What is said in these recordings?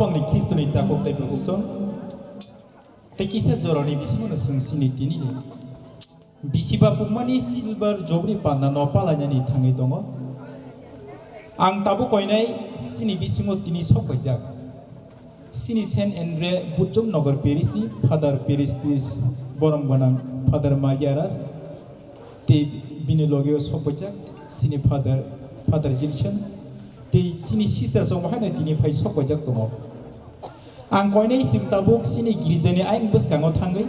pangni Kristo ni takok tai bukson te kisa joroni bismona singsi ni tini ni bisiba pukmani silver jobri panna no palanya ni thangi tongo ang tabu koinai sini bisingo tini sok bajak sini Saint Andre Butjom Nagar Paris ni Father Paris Peace Borong Banang Father Mariaras te bini logeo sok bajak sini Father Jilson te sini sister song mahana tini pai sok bajak tongo ang koinai sing tabuk sini girijani aing bus kango thangai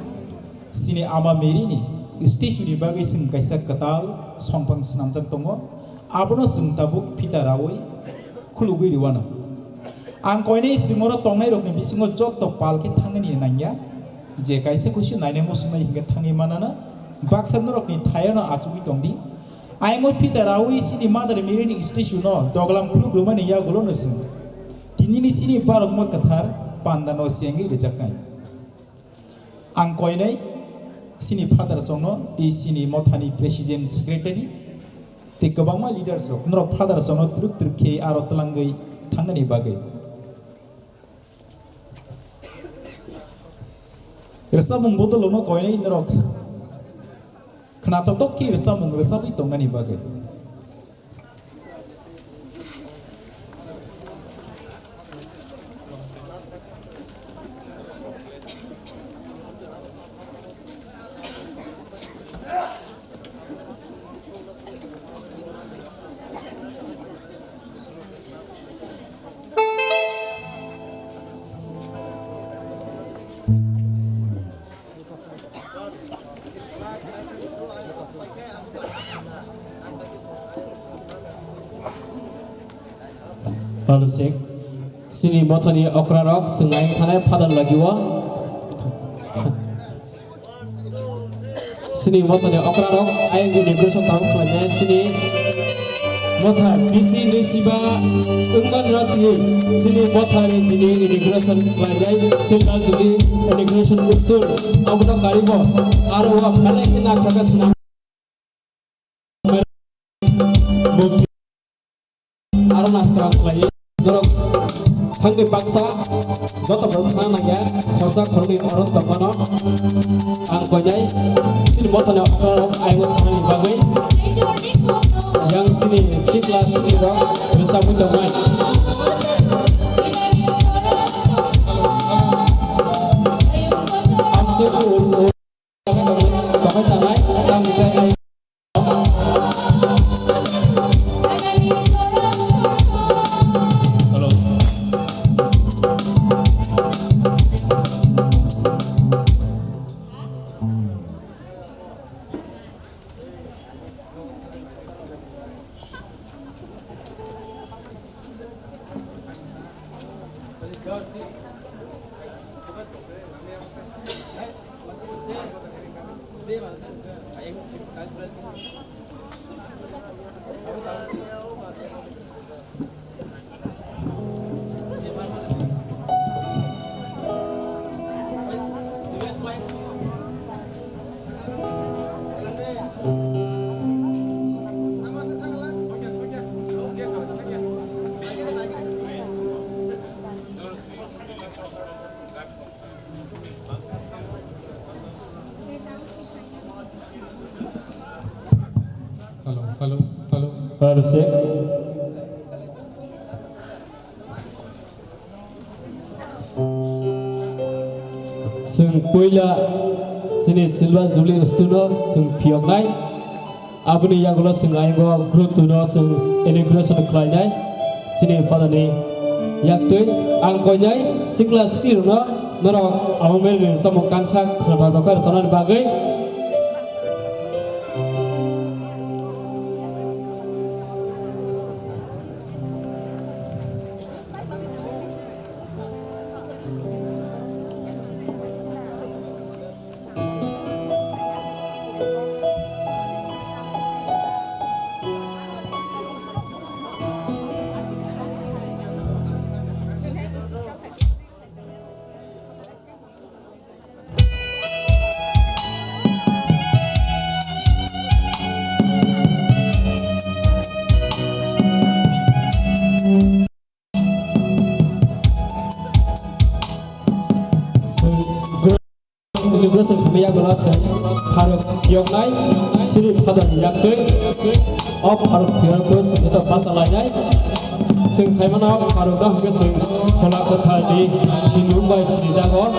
sini ama Mary ni stage ni bagai sing kaisa katal songpang senamjak tongo abono sing tabuk pita rawoi khulugui riwana ang koinai singoro tongnai rokni bisingo jotto palke thangani nangya je kaisa kusi naine mosumai hinga thangi manana baksan rokni thayana achugi tongdi aimo pita rawoi sini Mother Mary ni stage no doglam khulugrumani ya gulo nosing tinini sini barokma kathar pandano sengi rejaknai ang koinai sini Father songno ti sini mothani President Secretary ti gobangma leaders rok nro Father songno truk ke aro tlangai thangani bagai rasa mung botol no koinai nro khna to ki rasa mung rasa bi tongani bagai Palusik sini mothani okrarok sengai thanai Father lagiwa sini mothani okrarok aing ni gruso tahu klanya sini motha bisi nesiba ungman rati sini mothani dini integration klanya silda juli integration ustul abuna karibo arwa phalai kina khaka sina aruna strong klanya dorok hangge baksa joto bangsa naga khosa khorni oron tokono ang konyai sini mothani okrarok aing thani bagai yang sini sikla sini rock bersama teman amsu pakai sanai kami kai Palusik sing poila sini silva juli ustuno sing piongai abuni yagulo sing aingo group tuno sing integration klainya sini padani yaktui angkonyai sikla sikirno noro amomer samung kansa khana bakar sanan bagai Integration kami yang belas kan Faruk Piyongnai Sini Padang Yakui Of Faruk Piyongnai Itu pasal lainnya Sing Saimana Faruk dah ke sing Kolak kota di Sinung Bai Sini Jago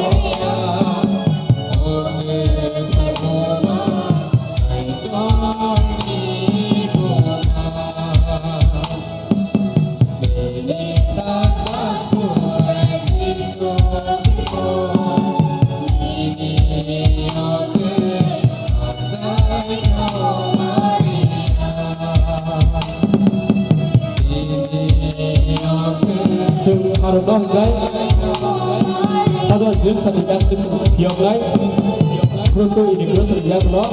Faruk dah guys Ada jenis satu yang kesini Piyongnai Proto Integration yang lo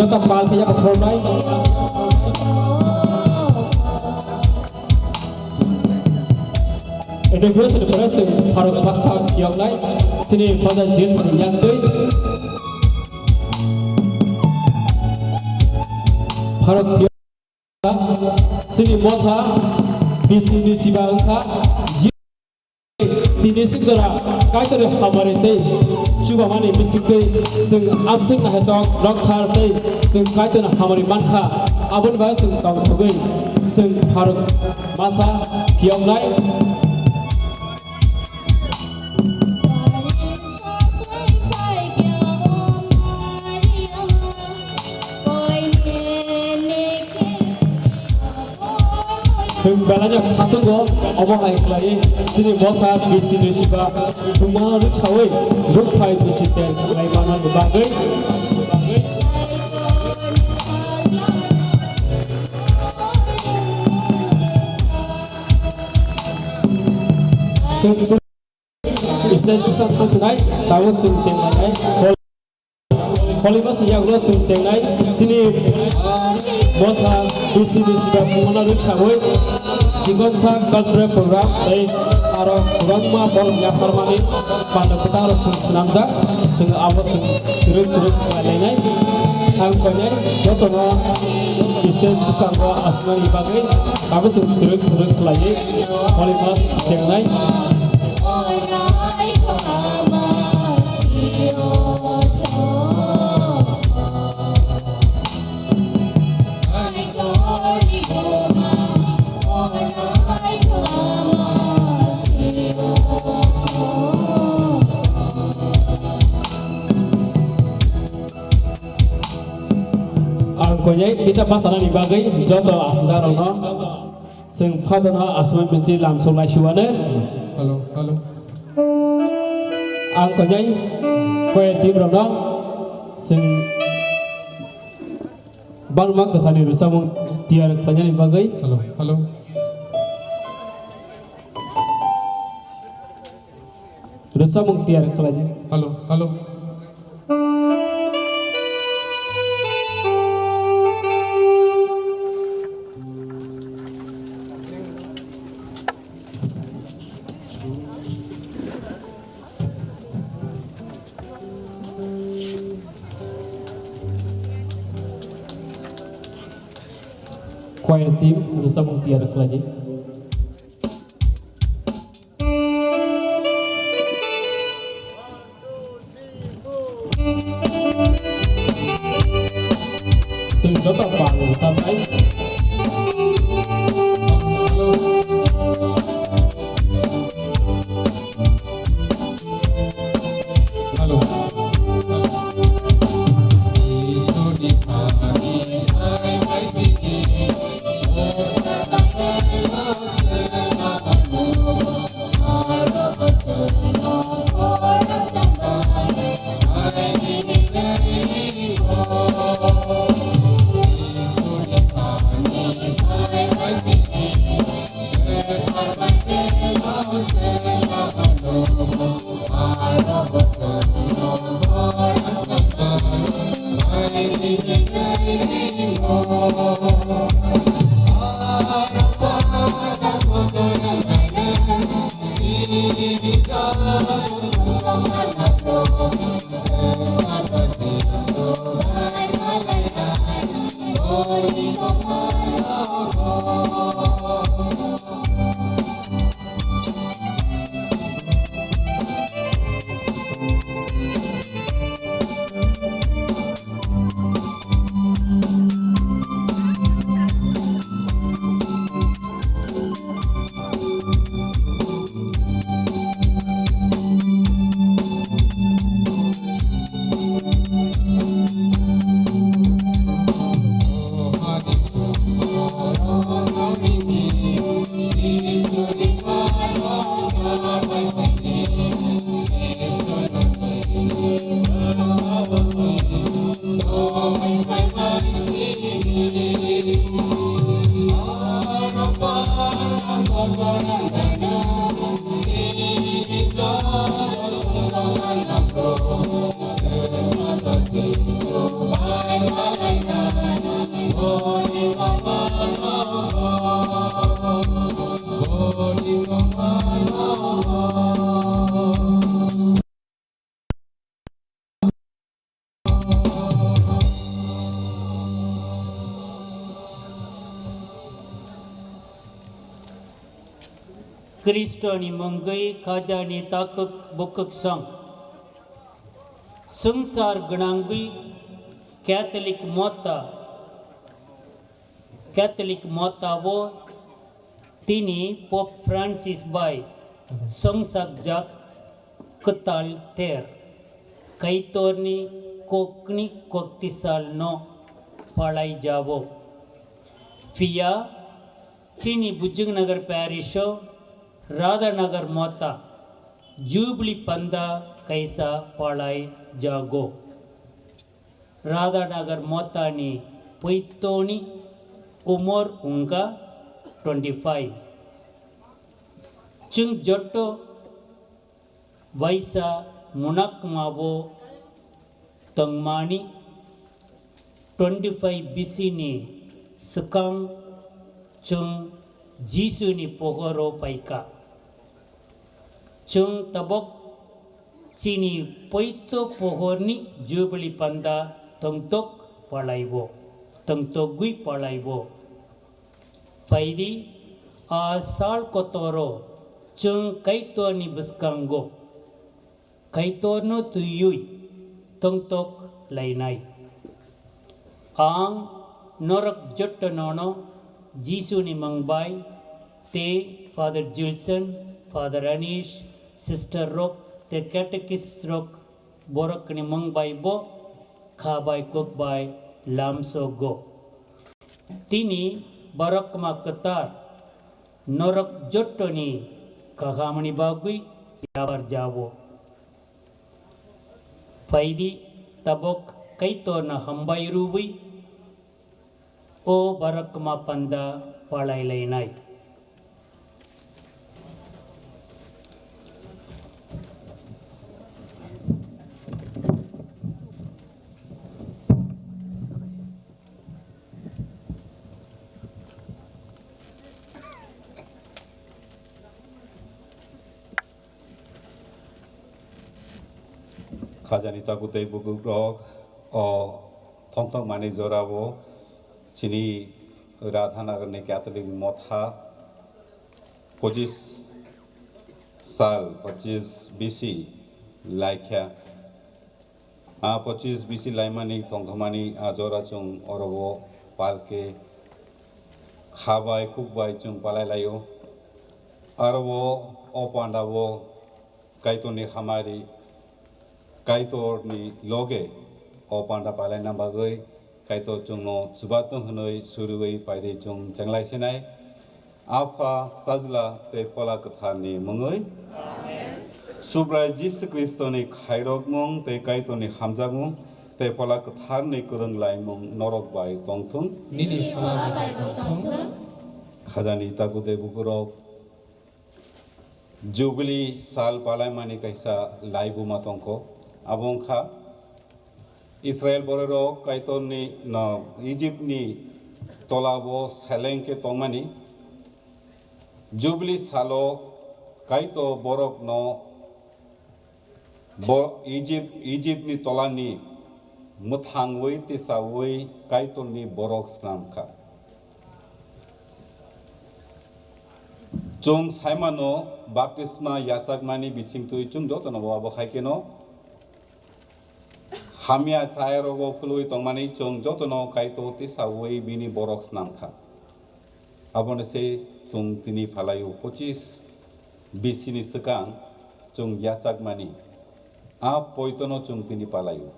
Jota pal kaya performai Integration Pressing Faruk Pasal Piyongnai Sini pada jenis yang tu Faruk Piyongnai Sini Mota Bisni Siba Angka Dini Sikjora Kaitor Hamare Tei Cuba mani bisik tei Sing absing na hetok Rokhar tei Sing kaitor Hamare Manka Abun ba sing tong thogui Sing Faruk Masa Piyongnai Sing belanya patunggo Omong hai kelai Sini mota bisi nusiba Tumana ruk sawai Ruk pai bisi ten Lai mana lubagai Sing Isa suksan tersenai Tahu sing cengai Kolimas yang lo sing cengai Sini mota bisi nusiba Tumana ruk sawai Sigonsa cultural program dari aro program bol yang permanen pada kita harus senamjak sehingga apa terus lainnya angkonya contohnya bisnis besar asmani bagai apa terus lagi oleh mas cengai Angkonya bisa pasaran dibagai jodoh asal ono, sing padana asman benci langsung lai suane. Halo. Angkonya kue tim rono, sing bang mak ketani rusa mung tiar kanya dibagai. Halo. Rusa mung tiar kanya. Halo. Kue tim rusa mung tiar kanya. Sing jodoh bang sampai. Halo. Oh, Kristoni menggai khajani takuk bukuk sang Sungsar genanggui Catholic mota wo tini Pope Francis by Songsak Jak Ketal Ter Kaitorni Kokni Koktisal no Palai Javo Fia Chini Bujung Nagar Parisho Radha Nagar Mota Jubilee Panda Kaisa Palai Jago Radha Nagar Mota ni Puitoni Umur Unga 25 Chung Jotto Vaisa Munak Mabo Tangmani 25 BC ni Sekang Chung Jisu ni Pohoro Paika Chung Tabok Sini Poito Pohorni Jubilee Panda Tongtok Palaibo Tongtogui Palaibo Faidi Asal Kotoro Chung Kaito ni Buskango Kaitorno Tuyui Tongtok Lainai Ang Norak Jottanono Jisu ni Mangbai Te Father Julson Father Anish Sister Rock Te Catechist Rock Borok ni Mangbai Bo Khabai Kokbai Lamso Go Tini Barak Makatar Norak Jottoni Kahamani Bagui Yabar Jabo Faidi Tabok Kaito na Hambai Rubi O Barak Mapanda Palai Lainai Khajani takutei bukuk rok o thongthong mani jorabo chini Radhanagar ne Catholic motha 25 साल 25 BC laikya 25 BC laimani thongthomani ajora chung orobo palke khabai kubbai chung palai layo arbo opandabo kaitoni hamari Kaitor ni loge opanda palai na bagoi Kaitor chung no subatong hanoi surugoi paide chung changlai senai apa sajla te pola katha ni mongoi subrai Jesus Christo ni khairok mong te Kaitor ni hamjagmong te pola katha ni kurang lai mong norok bai tongthung Nini Fala Bai Botong khajani takude bukurok jubilee साल पालाय माने कैसा लाइबु मतंको आबंखा इस्राएल बरेरो काइतोनी न Egypt नि तोलाबो सेलेंके तोंगमानी jubilee सालो काइतो बरक न Egypt नि तोलानी मुथांगवै तिसावै काइतोनी बरक स्नामखा जों साइमानो बाप्तिस्मा याचाकमानी बिसिंतुइ जों दतनो बाबो खाइकेनो हामिया चायरोगो फुलुइ तंगमानी जों जतनो काइतो तिसावै बिनि बरक स्नामखा आबनसे जों तिनि फालायु 25 बिसिनि सिगां जों याचाकमानी आ पयतनो जों तिनि फालायु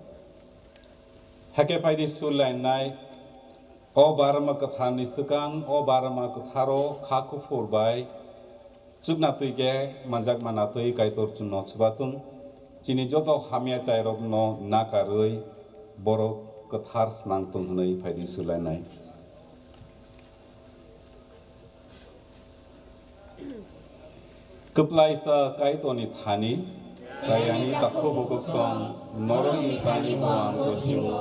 हेके फायदि सुलायनाय ओ बारमा कथानि सिगां ओ बारमा कथारो खाखुफुरबाय जुगनातुइके मानजाक मानातुइ काइतर चुनो सुबातुं चिनि जतो हामिया चायरक न नाकारै बर कथार स्नांतुं हनै फायदि सुलायनाय कप्लाइसा काइतोनि थानि कायानि ताखो बकसं नरंनि तानि मोआं गसिमो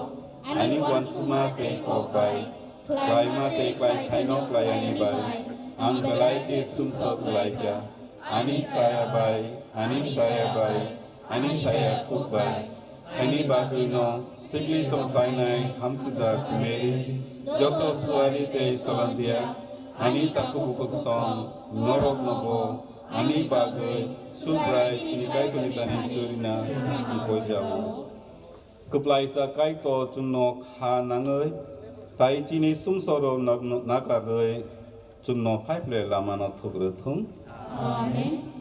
ani wansuma te kopai klaima te pai thaino klayani bai ang belai ke sumsok laika ani saya bai ani saya kubai ani baguino sigli to painai hamsida simeri joto suari te solandia ani takubuk song norok nobo ani bagai subrai chinikai tunitani surina ipojau Keplaisa kaito chunno khanangoi tai chini sumsoro nakaroi chunno phaiple lamana thugrethum Amen.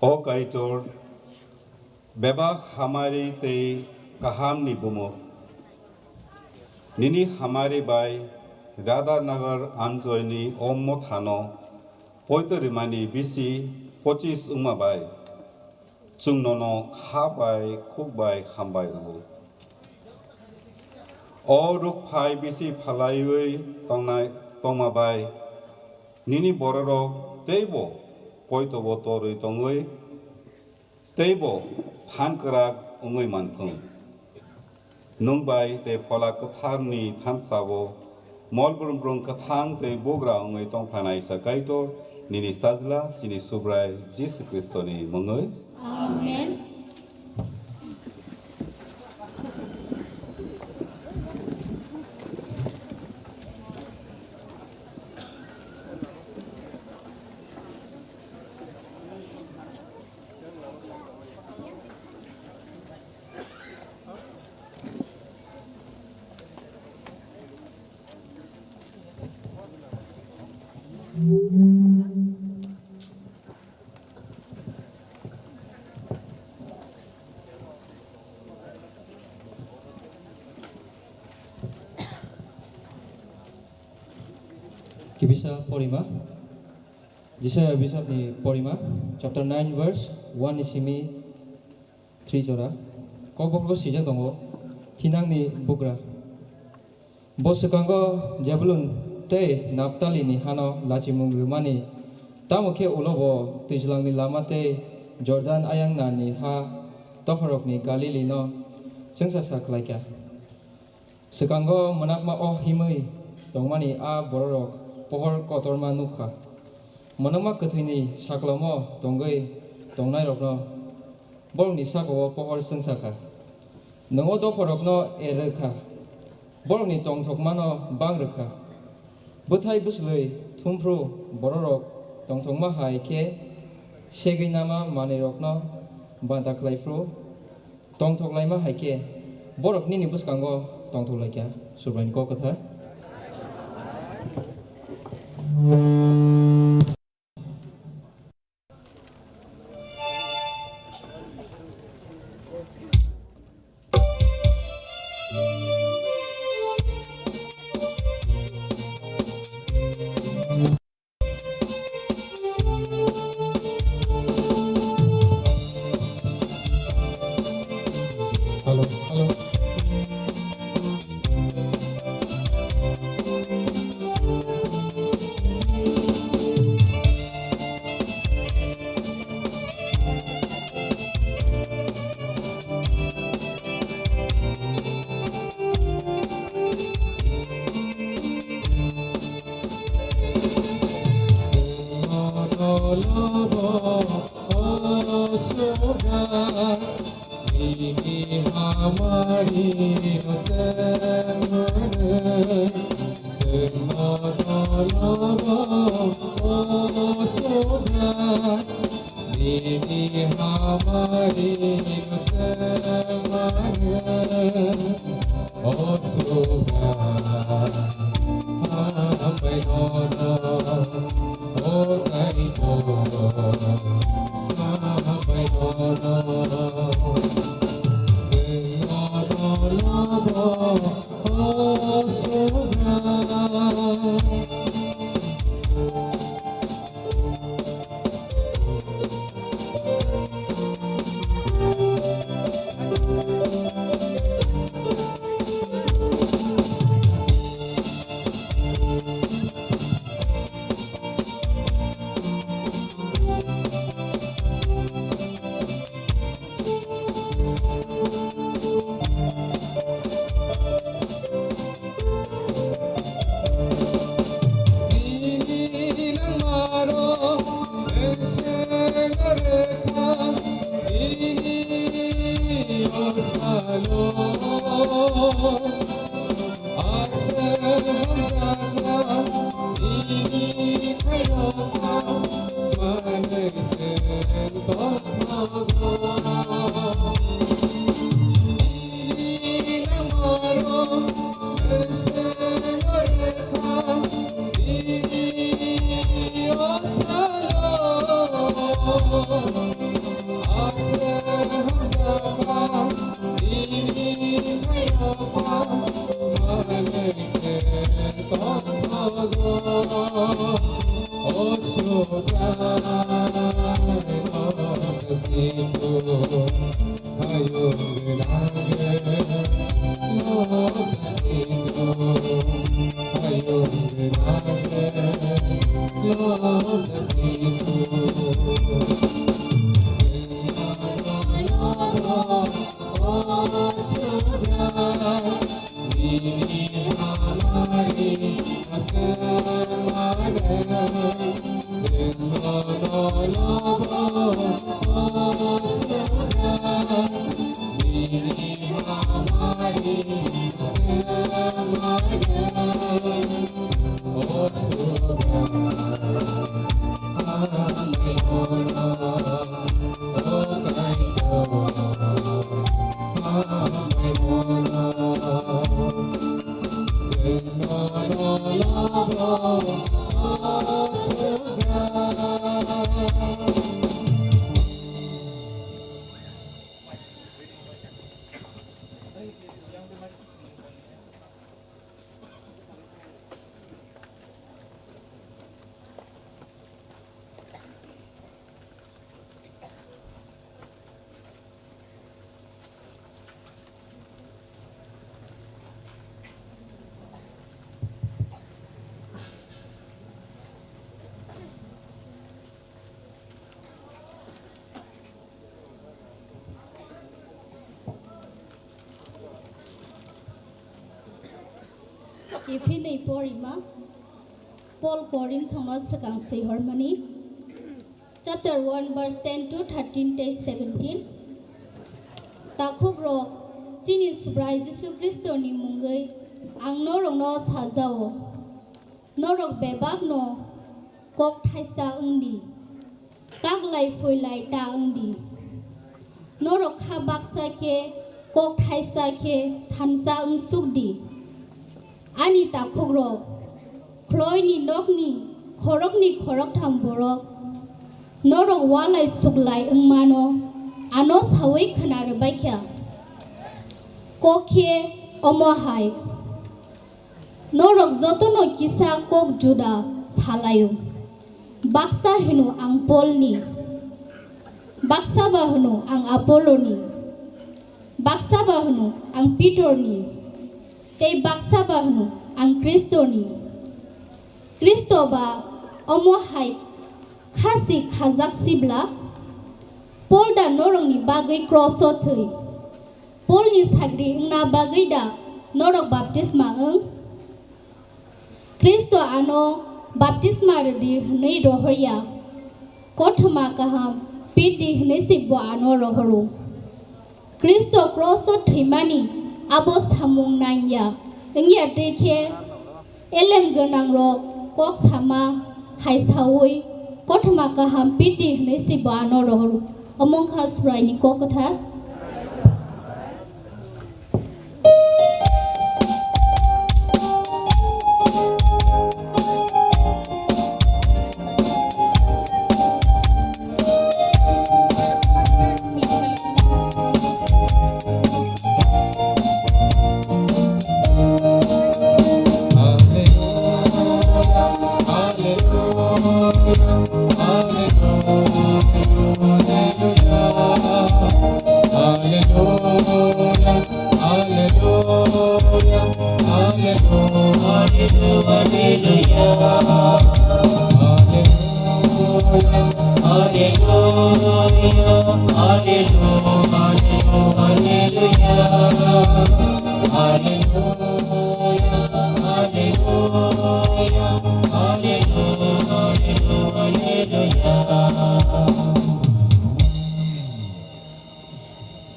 O Kaitor, Beba Hamari te Kahamni Bumo, Nini Hamari by Radha Nagar Anjoini Omothano, Poitorimani Bisi, Pochis Umabai, Chungnono Habai, Kubai, Hambai. O Rukpai Bisi Palaiui, Tomabai, Nini Bororo, Table, Poito Votori Tongui, Table, Pankrak, Ungui Mantung. Nungbai, te Pola Katarni, Tansavo, Molbrum Katang, te Bogra, Ungui Tongpanai Sakaito, Nini Sazla, Jini Subrai, Jesus Christoni, Mungui. Amen. Kibisa Porima, Jisaya Bishop ni Porima, chapter 9 verse 1 isimi 3 jora. Koboko sija tongo, tinang ni bugra. Bosukango Jabulun te Naptali ni hano lachimung rumani. Tamuke ulobo tijlang ni lamate Jordan ayang nani ha tofarok ni Galili no sengsa saklaika. Sekango menakma oh himui tongmani a bororok. Pohor kotor manuka, manama ketini saklamo tongai tongnai rokno, bor ni sako pohor sengsaka, nengo do forokno ereka, bor ni tong thokmano bangreka, buthai buslei thumpru bororok tong thokma hai ke, segi nama mani rokno bantaklai fru, tong thoklai ma hai ke, borok ni buskango tong thoklai kya, surbain ko kathar. Hello, hello. Ifine porima Paul Corin songno sekang sehormani chapter 1 verse 10 to 13 to 17 Takubro sini subrai Jesu Kristo ni mungai ang norong no sajao norok bebak no kok thaisa ungdi kak lai foi lai ta ungdi norok khabak sake kok thaisa ke thansa ung sukdi Ani takugro, kloi ni nokni, khorok tham borok, norok walai suklai engmano, anos hawai khanar baikya, kokye omohai, norok zotono kisa kok juda chalayu, baksa hinu ang polni, baksa bahnu ang apoloni, baksa bahnu ang pitorni. Tei baksa bahnu ang Kristo ni Kristo ba omo hai khasi khajak sibla polda norong ni bagai kroso thui pol ni sagri na bagai da norok baptisma ang Kristo ano baptisma redi nei rohya kothma kaham pidi nei sibbo ano rohru Kristo kroso thimani abo samung nanya engya dekhe elem ganang ro kok sama hai sawi kothma kaham pidi nei sibano rohru among khas rai ni kokothar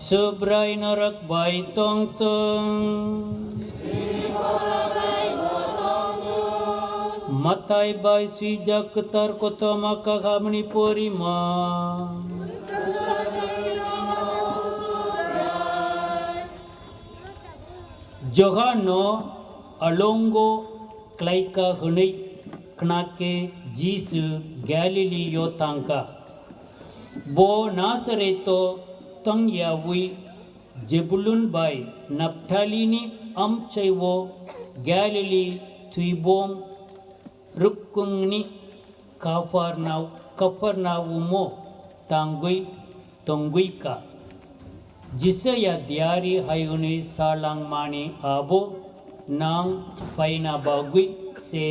Subrai norak bai tong tong Matai bai swijak ketar kota maka kamni porima Johano alongo klaika hunai knake Jisu Galileo tangka Bo Nasareto Tang Yawi Jebulun by Naphthalini Amchaiwo Galilee Tuibom Rukungni Kafarnaumo tangui tongui ka jisaya diari hayuni salang mani abo nang faina bagui se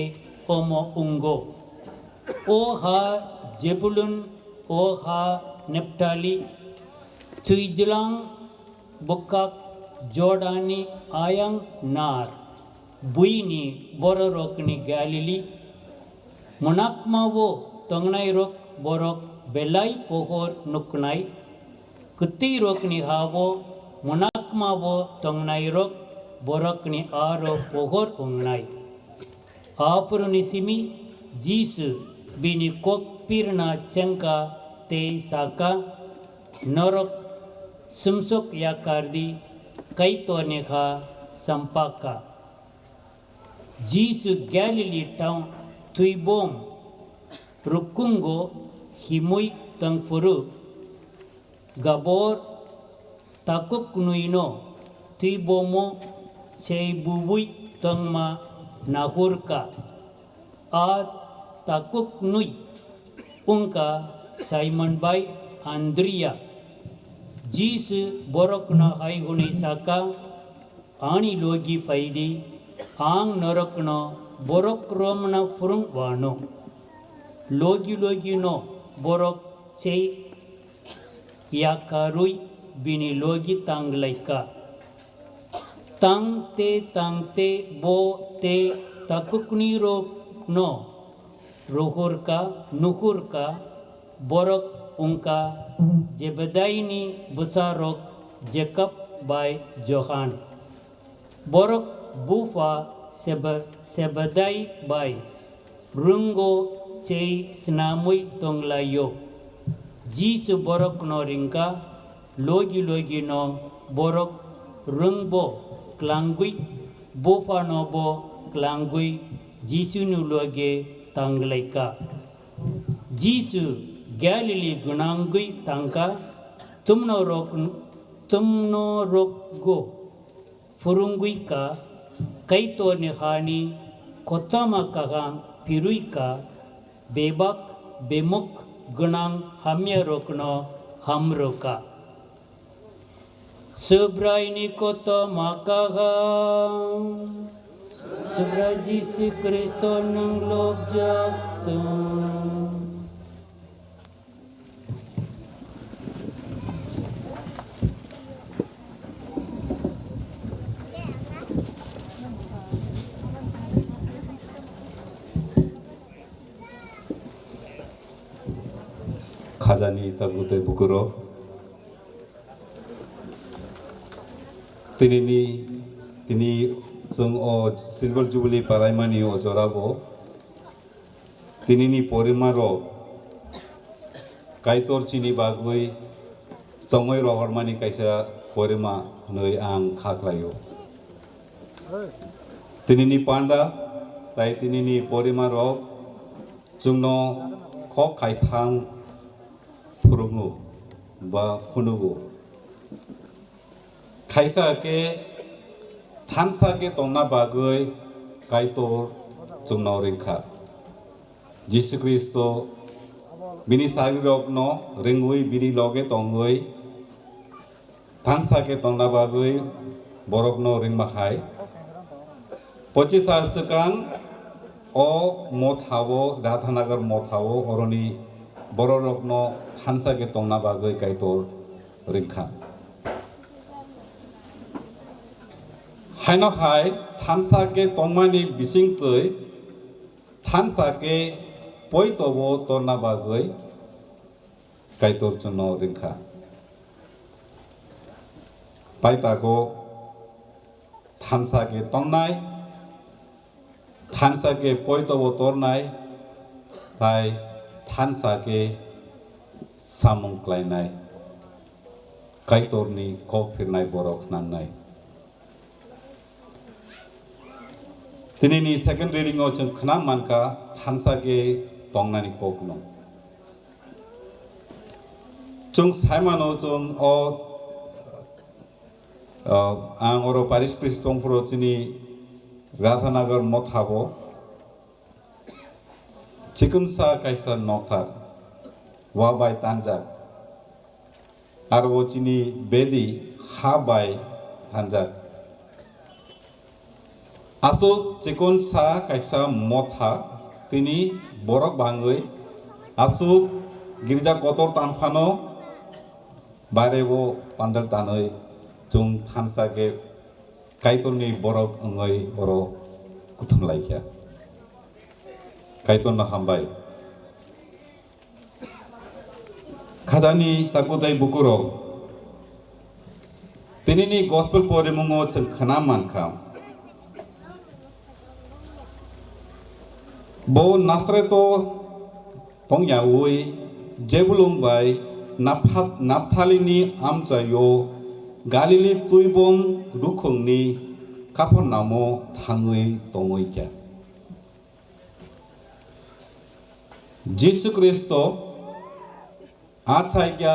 omo ungo o ha Jebulun o ha Nephtali tuijelang bokak Jordani ayang nar buini bororokni Galilee monakmawo tongnai rok borok belai pohor nuknai kutti rokni havo monakmawo tongnai rok borokni aro pohor ungnai apurunisimi Jisu bini kok pirna cengka te saka norok sumsok yakardi kaito nekha sampaka Jisu Galilee town tuibom rukungo himui tangfuru gabor takuk nuino tuibomo cheibubui tangma nahurka ad takuk nui unka Simon by Andrea Jisu borokna hai huni saka ani logi faidi ang norokno borok romna furung wano logi no borok che yakarui bini logi tanglaika tangte bo te takukni ro no ruhurka nuhurka borok unka Jebedaini busarok Jacob by Johan borok bufa sebadai by rungo chei snamui tonglayo Jisu borok no ringka logi no borok rungbo klangui bufa no bo klangui Jisu nu loge tanglaika Jisu Galilee gunangui tangka tumno rok go furungui ka kaito nehani kotama kahang pirui ka bebak bemuk gunang hamya rokno hamroka Subrai koto makahang Subrai Jisu Kristo nang lok jatun Khajani tabute bukuro tini sung o silver jubilee palaimani o jorabo tinini porimaro kaitor chini bagui songoi rohormani kaisa porima noi ang khaklayo tinini panda tai tinini porimaro jungno khok khaithang furungu ba hunugu kaisa ke thansa ke tongna bagui kaito jungno ringkha Jisu Kristo bini sarirok no ringui bini loge tongoi thansa ke tongna bagui borok no ringmahai 25 साल sekang o mothavo Radhanagar mothavo oroni bororokno thansa ke tongna bagui kaitor ringkha haino hai thansa ke tongmani bisingtoi thansa ke poitobo torna bagui kaitor chunno ringkha paitago thansa ke tongnai thansa ke poitobo tornai pai thansa ke samung klainai kaitorni kok phirnai borok snangnai tinini second reading o chung khna manka thansa ke tongnani kokno chung saimano chung o ang oro parish priest tongpro chini Radhanagar mothabo 지금사 가이사 녹타 와바이 단작 아르오지니 베디 하바이 단작 아소 지금사 가이사 모타 तिनी borok bangai asu girja kotor tanfano barebo pandal tanoi jung thansa ke kaitorni borok ngai oro kuthum laikya kaiton na hambai khajani takudai bukurok tinini gospel poremungo chang khana mankam bo nasreto tongya ui jebulum bai napthalini amchayo galili tuibom rukhungni kapon namo thangui tongoi kya Jesus Christo achai kya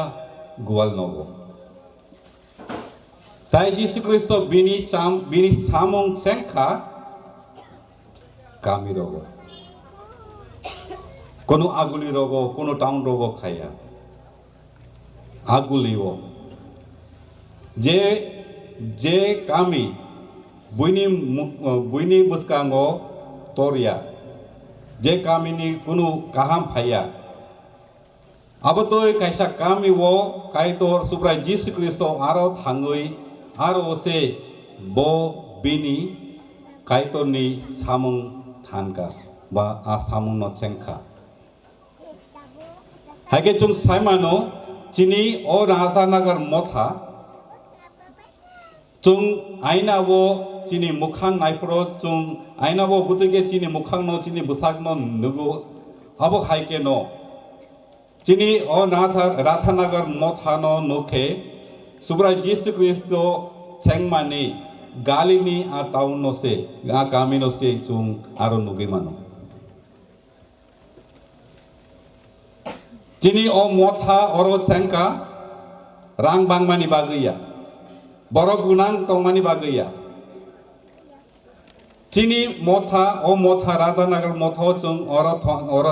gual nogo tai Jesus Christo bini samong chengkha kami rogo কোনো আগুলি রোগ কোনো town রোগ খাইয়া আগুলিও যে যে কামি বুইনি বুসকাঙ্গ তোরিয়া যে কামিনি কোনো কাহাম ফাইয়া আবতই কাইসা কামিও কাইতর সুপ্রাই যিশু খ্রিস্ট আরো থাঙ্গই আরো ওসে ব বিনি কাইতরনি সামুং থানকা বা আ সামুং নচেংখা हागे जों साइमानो चिनी ओ राधानगर मोथा जों आइनावो चिनी मुखां नाइफरो जों आइनावो बुतगे चिनी मुखां नो चिनी बुसाग नो नुगो अबो हाइके नो चिनी ओ राधानगर मोथा नो नोखे सुब्रा जीसु क्रिस्तो चेंगमानी गालिनी आ टाउन नो से आ गामिनो से जों आरो नुगेमानो Jini o motha oro cengka rang bangmani bagaya borok gunang tongmani bagaya Jini motha o motha Radhanagar motha chung oro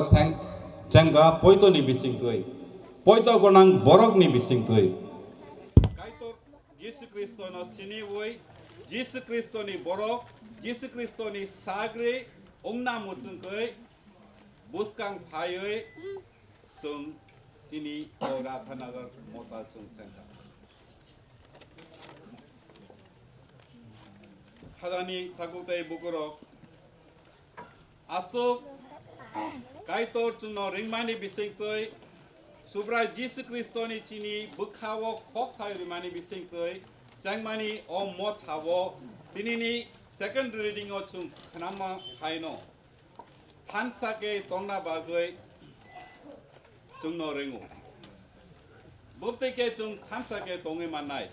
cengka poito ni bising tuai poito gunang borok ni bising tuai Kaitor Yesu Kristo no sini woi Yesu Kristo ni borok Yesu Kristo ni sagre ongna muchung kai buskang phayoi chung Jini o Radhanagar mota chung cengka Khadani takutai bukurok Aso kaitor chung no ringmani bising toi Subra Jesu Kristo ni chini bukhawo khok sai ringmani bising toi changmani o mothawo tinini second reading o chung khnama khaino thansa ke tongna bagoi chung no ringu bupte ke chung thamsa ke tonge manai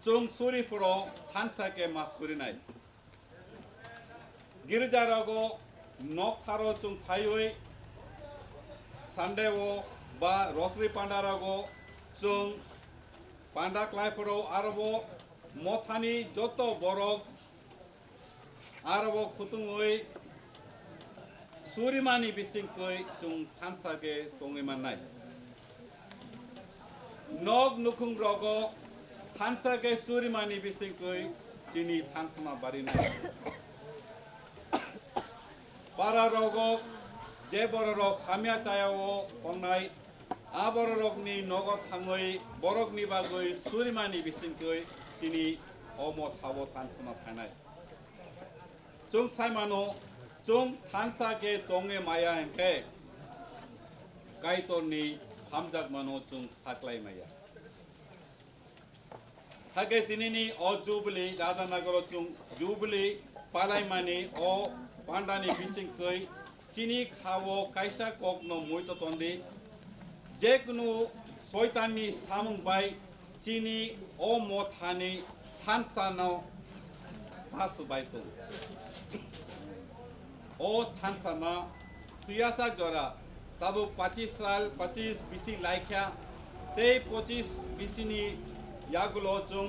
chung suri furo thansa ke maskuri nai girja rago nok tharo chung phaioi sunday wo ba rosary panda rago chung panda klai furo arbo mothani joto borok arbo khutungoi Surimani bising toi chung thansa ke tonge manai Nog nukung rogo thansa ke Surimani bising toi chini thansama barinai Para rogo je borok hamya chayawo pongnai a borok ni nogo thangoi borok ni bagoi Surimani bising toi chini omo thawo thansama phanai chung saimano chung thansa ke tonge maya enke kaitorni hamjak mano chung saklai maya hage tinini o jubilee Radhanagar chung jubilee palai mani o pandani bising toi chini khawo kaisa kok no moito tondi je kunu soitani samung bai chini o mothani thansa no pasu bai to ओ थानसामा तुयासा जोरा तब 25 साल 25 BC लाइख्या ते 25 BC नि यागुलो जुङ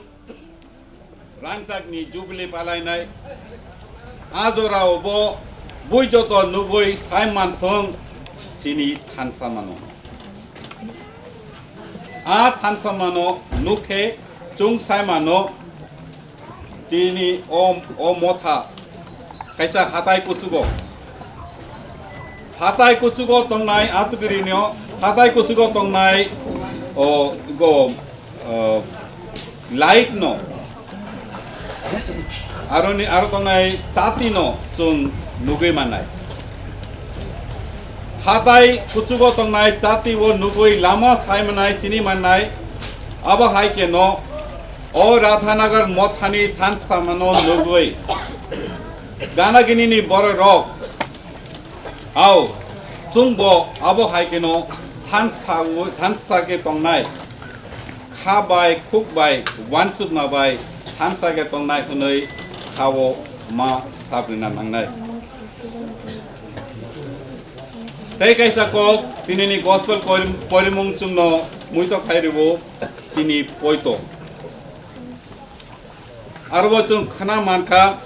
रांचागनि jubilee पालाइनाय आजोरा ओबो bui joto nugoi saiman thong chini thansa mano a thansa mano nukhe chung saimano chini o motha kaisa hatai kuchugo tongnai atugirinyo hatai kuchugo tongnai o go light no aro tongnai chati no chung nugoi manai hatai kuchugo tongnai chati wo nugoi lama sai manai sini manai aba hai ke no o Radhanagar mothani than samano nugoi gana gini ni bor rok au chungbo abo hai ke no than sa ke tongnai khabai khukbai wansuk na bai than sa ke tongnai kunoi khawo ma sabrina nangnai tei kaisa ko tinini gospel porimung chungno muito khairibo chini poito arbo chung khana manka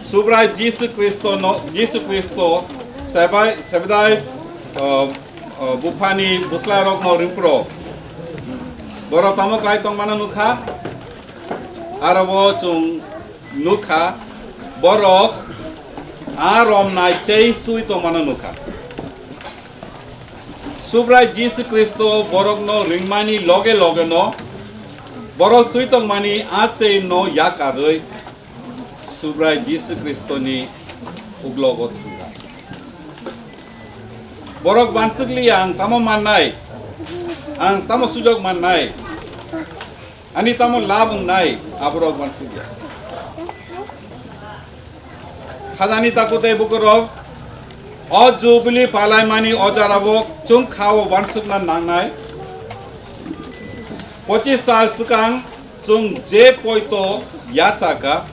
subrai Jesus Christo sebai bufani busla rok no rimpro boro tamok lai tong mana nukha arbo chung nukha borok arom nai chei sui to mana nukha subrai Jesus Christo borok no ringmani loge no borok sui tong mani a chei no yakaroi subrai Jesus Christo ni uglogot borok bansukli ang tamo manai ang tamo sujog manai ani tamo labung nai aborok bansukya khazani takute bukorov o jubili palai mani ojarabo chung khawo bansukna nangnai 25 साल sukang chung je poito yachaka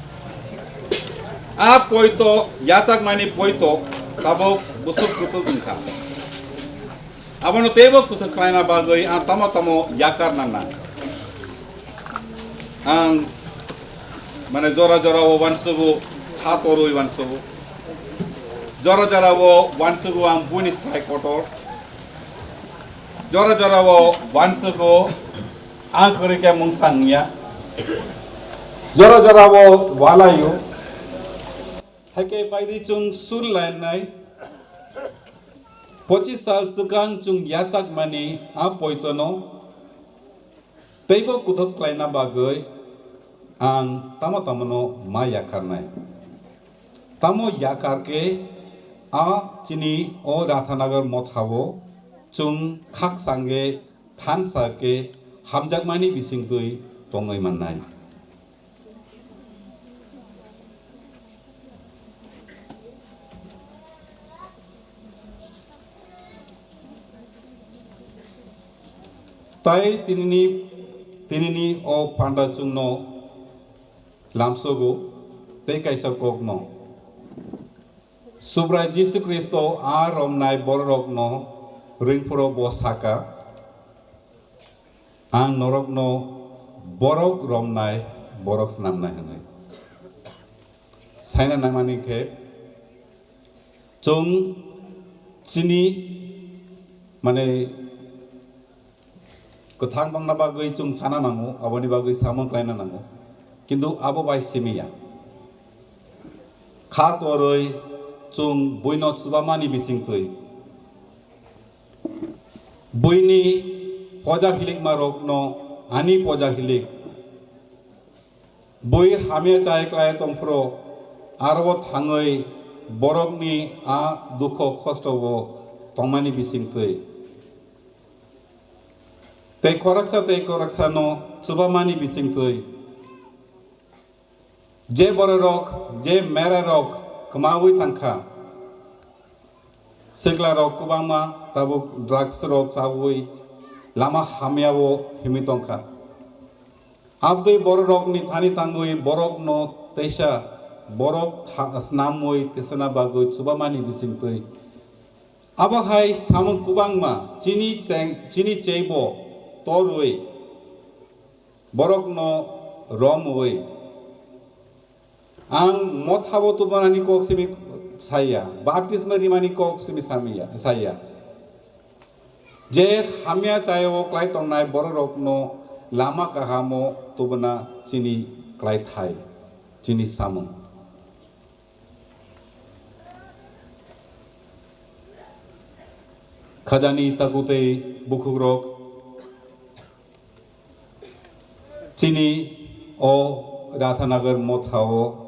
a poito yachak mani poito tabo busuk kutu dungkha abono tebo kutu klaina bagoi a tamo yakar nana ang mane jora wo wansugu khatoroi wansugu jora wo wansugu ang buni sai kotor jora wo wansugu ang kori ke mungsangnya jora wo walayu hake paidi chung sur lain nai 25 साल sukang chung yachak mani a poitono teibo kuthok klaina bagoi ang tamo no ma yakar nai tamo yakar ke a chini o Radhanagar mothabo chung khak sange than sa ke hamjak mani bising tui tongoi mannai tai tinini o panda chungno lamsogo tei kaisa kokno subrai Jesus Christo a romnai borok no ringpuro bosaka ang norok no borok romnai borok snamnai hanai saina namani ke chung chini mane kothang bangna bagoi chung chana nango aboni bagoi samon klaina nango kintu abo bai simiya khat oroi chung boino chubamani bisingtoi boini poja hilik marok no ani poja hilik boi hame chai klai tongfro arbo thangoi borokni a dukho khostobo tongmani bisingtoi tei koraksa no chubamani bisingtoi je borok je mera rok kamawi tangkha sigla rok kubama tabuk drugs rok sabui lama hamiabo himitongkha abdoi borok ni thani tangoi borok no teisa borok snamoi tisana bagoi chubamani bisingtoi abahai samung kubangma chini cheibo toroi borok no romoi ang mothabo tubanani kok saya baptisma rimani kok simi samia saya je hamya chayo klai tongnai borok no lama kahamo tubna chini klai thai chini samung khajani takute bukhurok chini o Rathanagar mothao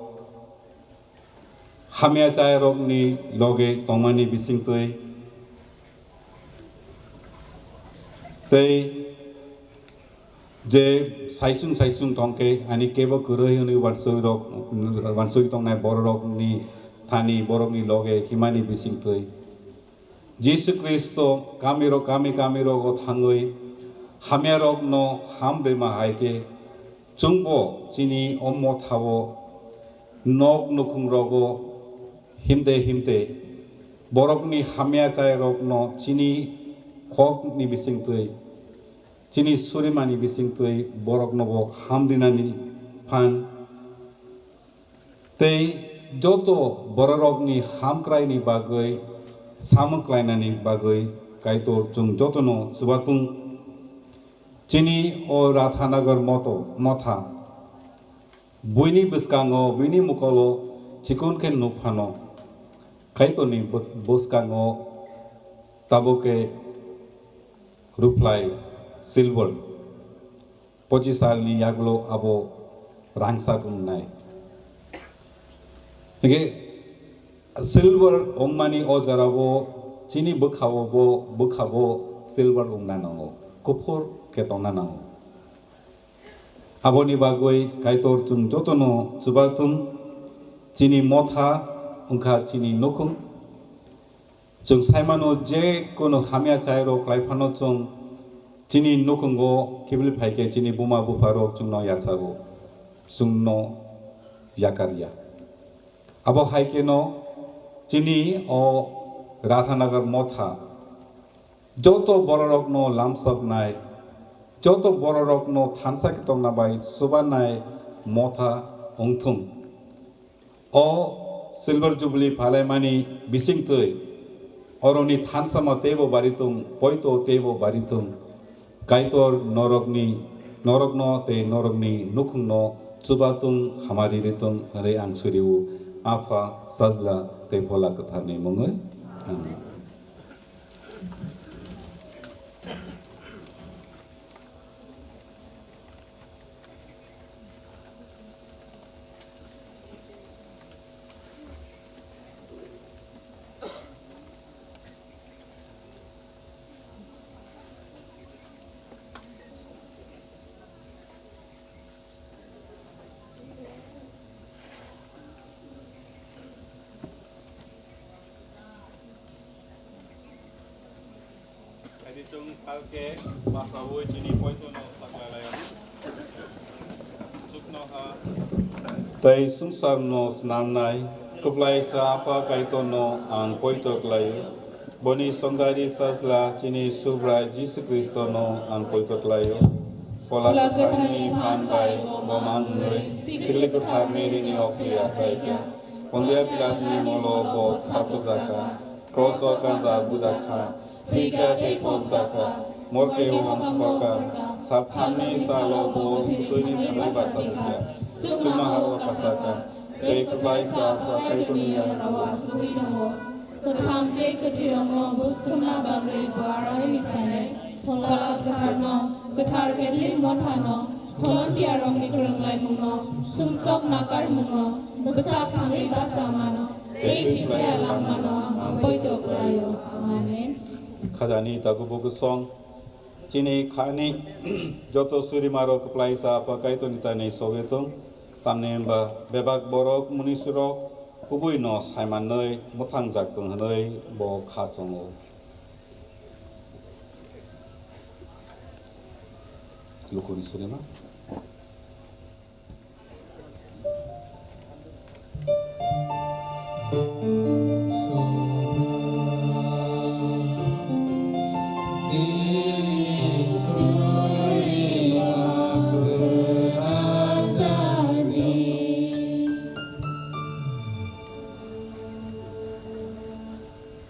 hamya chai rok ni loge tongmani bising tei je saisung tongke ani kebo kuroi ni wansoi tong nai borok ni thani borok ni loge himani bising Jesus Christo kami ro go thangoi hamya rok no hambe ma haike chungbo chini ommo thawo nok nukhung rogo himte borok ni hamya chai rok no chini khok ni bising chini surimani bising borok no bo hamrinani phan tei joto borok ni hamkrai ni bagoi samuklainani bagoi kaitor chung joto no subatung chini o Rathanagar motha buini buskango buini mukolo chikun ken nukphano kaitoni buskango tabuke ruplai silver 25 साल ni yaglo abo rangsa kumnai ege silver ommani o jarabo chini bukhabo silver umnanango kupur ketona nango aboni bagoi kaitor chung jotono chubatum chini motha ungkha chini nokum chung saimano je kono hamya chairo klaifano chung chini nokungo kibli phaike chini buma bufaro chung no yachago chung no yakaria abo haike no chini o Rathanagar motha joto bororok no lamsok nai joto bororok no thansa ki tongna bai subanai motha ongthum o silver jubilee phalemani bising tui oroni thansa ma tebo baritum poito tebo baritum kaitor norok no te norokni nukhung no chubatung hamari ritum hare angsuriu afa sajla te bola katha ne mongoi amen chung palke masawo chini poito no saklaya chukno ha tai sungsar no snamnai tuplai sa apa kaito no ang poito klai boni sondari sasla chini subra Jesus Christo no ang poito klayo pola kathani phanbai bomang noi sikli kathani ni okya saikya ondia pilani molo bo sapuzaka kroso kanda budakha Tiga telefon saka, morke uang saka, sabhani salo bo tuni tuni basatnya, cuma hawa kasaka, kekulai safra ketunia rawasui namo, kertante ketiramo busuna bagai barani fane, pola ketarno, ketar ketli mothano, solon tiarong di kerunglai muno, sumsok nakar muno, besak tangi basamano, tipe alam mano, ampoito krayo, amen. Khajani tagubogu song chini khani joto suri maro kaplai sa pakai to nitane sogetong tamnemba bebak borok munisuro kubui no saiman noi muthang jaktung hanoi bo khachongo lukuri suri ma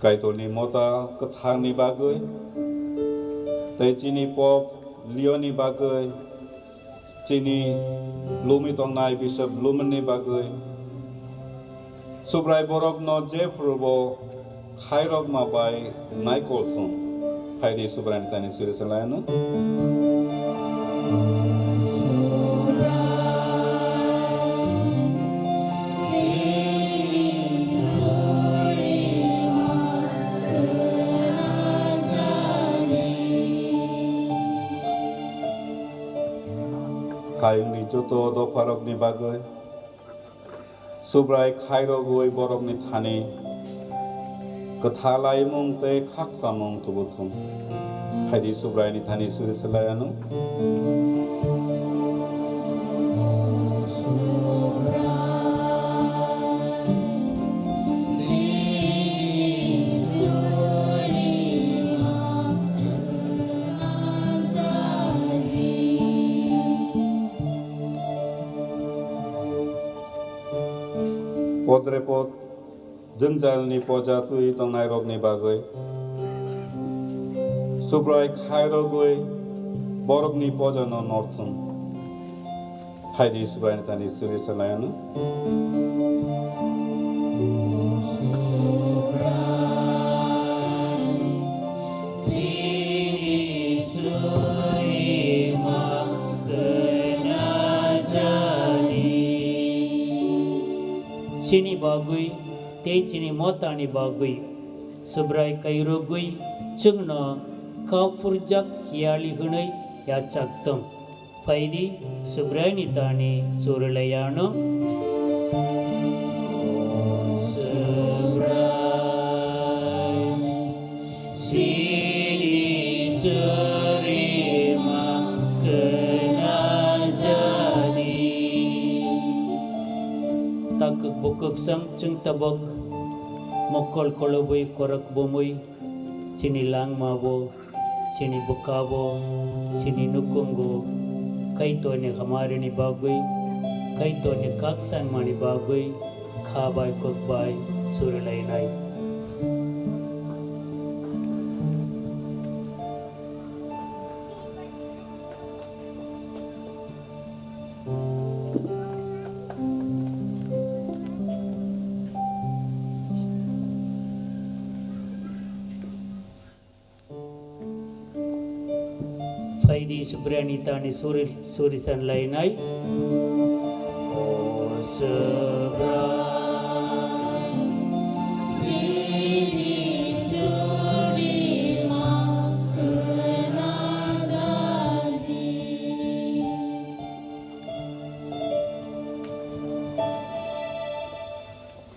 kaitolni mota kathangni bagoi tei chini pop lioni bagoi chini lumi tongnai bishop lumani bagoi subrai borok no je probo khairok ma bai naikol thong phaidi subrai tani suri salayano Kayung ni joto do parok ni bagoi subrai khairo goi borok ni thani kathalai mong te khak samong tubuthum phaidi subrai ni thani suri salayano Podrepot jengjal ni poja tui tongnai rok ni bagoi subrai khairo goi borok ni poja no northum phaidi subrai ni tani suri salayano chini bagui te chini motani bagui subrai kairogui chungno kafurjak hiali hunai ya chaktam faidi subrai ni tani suralayano takuk bukuk sam chung tabok mokol kolobui korak bomui chini lang mabo chini bukabo chini nukungo kaito ne hamare ni bagui kaito ne kaksang mani bagui khabai kokbai suralai nai Faidi Subrani tani surisan lainai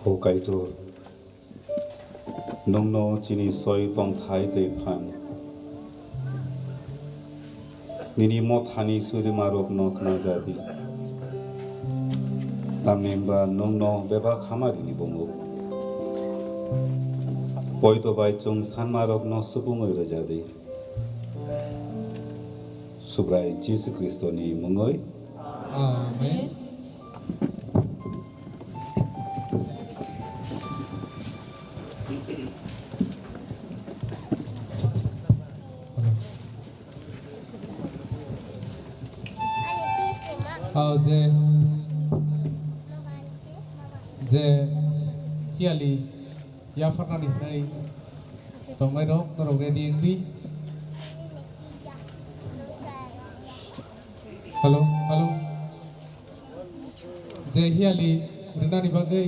Hokkaido nongno chini soi tong thai te phan nini mo thani suri marok no khna jadi tamnemba nongno beba khamari ni bongo poito bai chung san marok no supung oi jadi subrai Jesus Kristo ni mongoi Amen. Je hiali ya farna ni nai tongai rok norok ready engdi halo je hiali rena ni bagai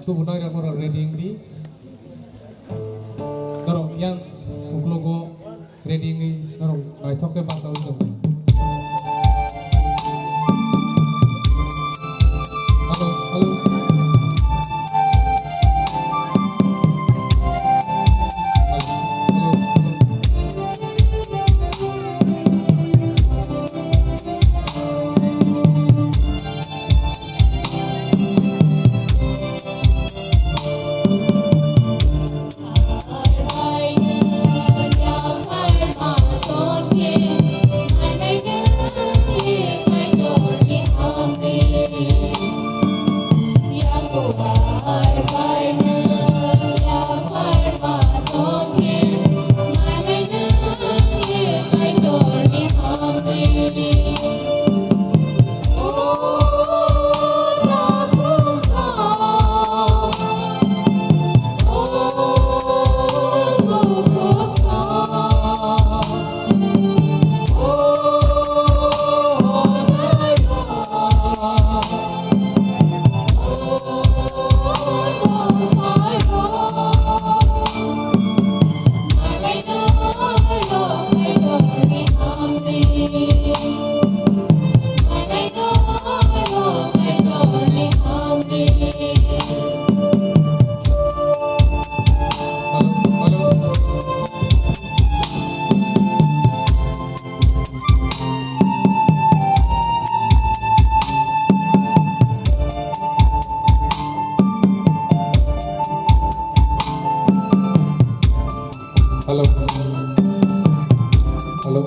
tu bunai rok norok ready engdi norok yang uklogo ready engdi norok ai thoke bangsa ulo Hãy subscribe cho kênh Ghiền Mì Gõ để không bỏ lỡ Hello. Hello.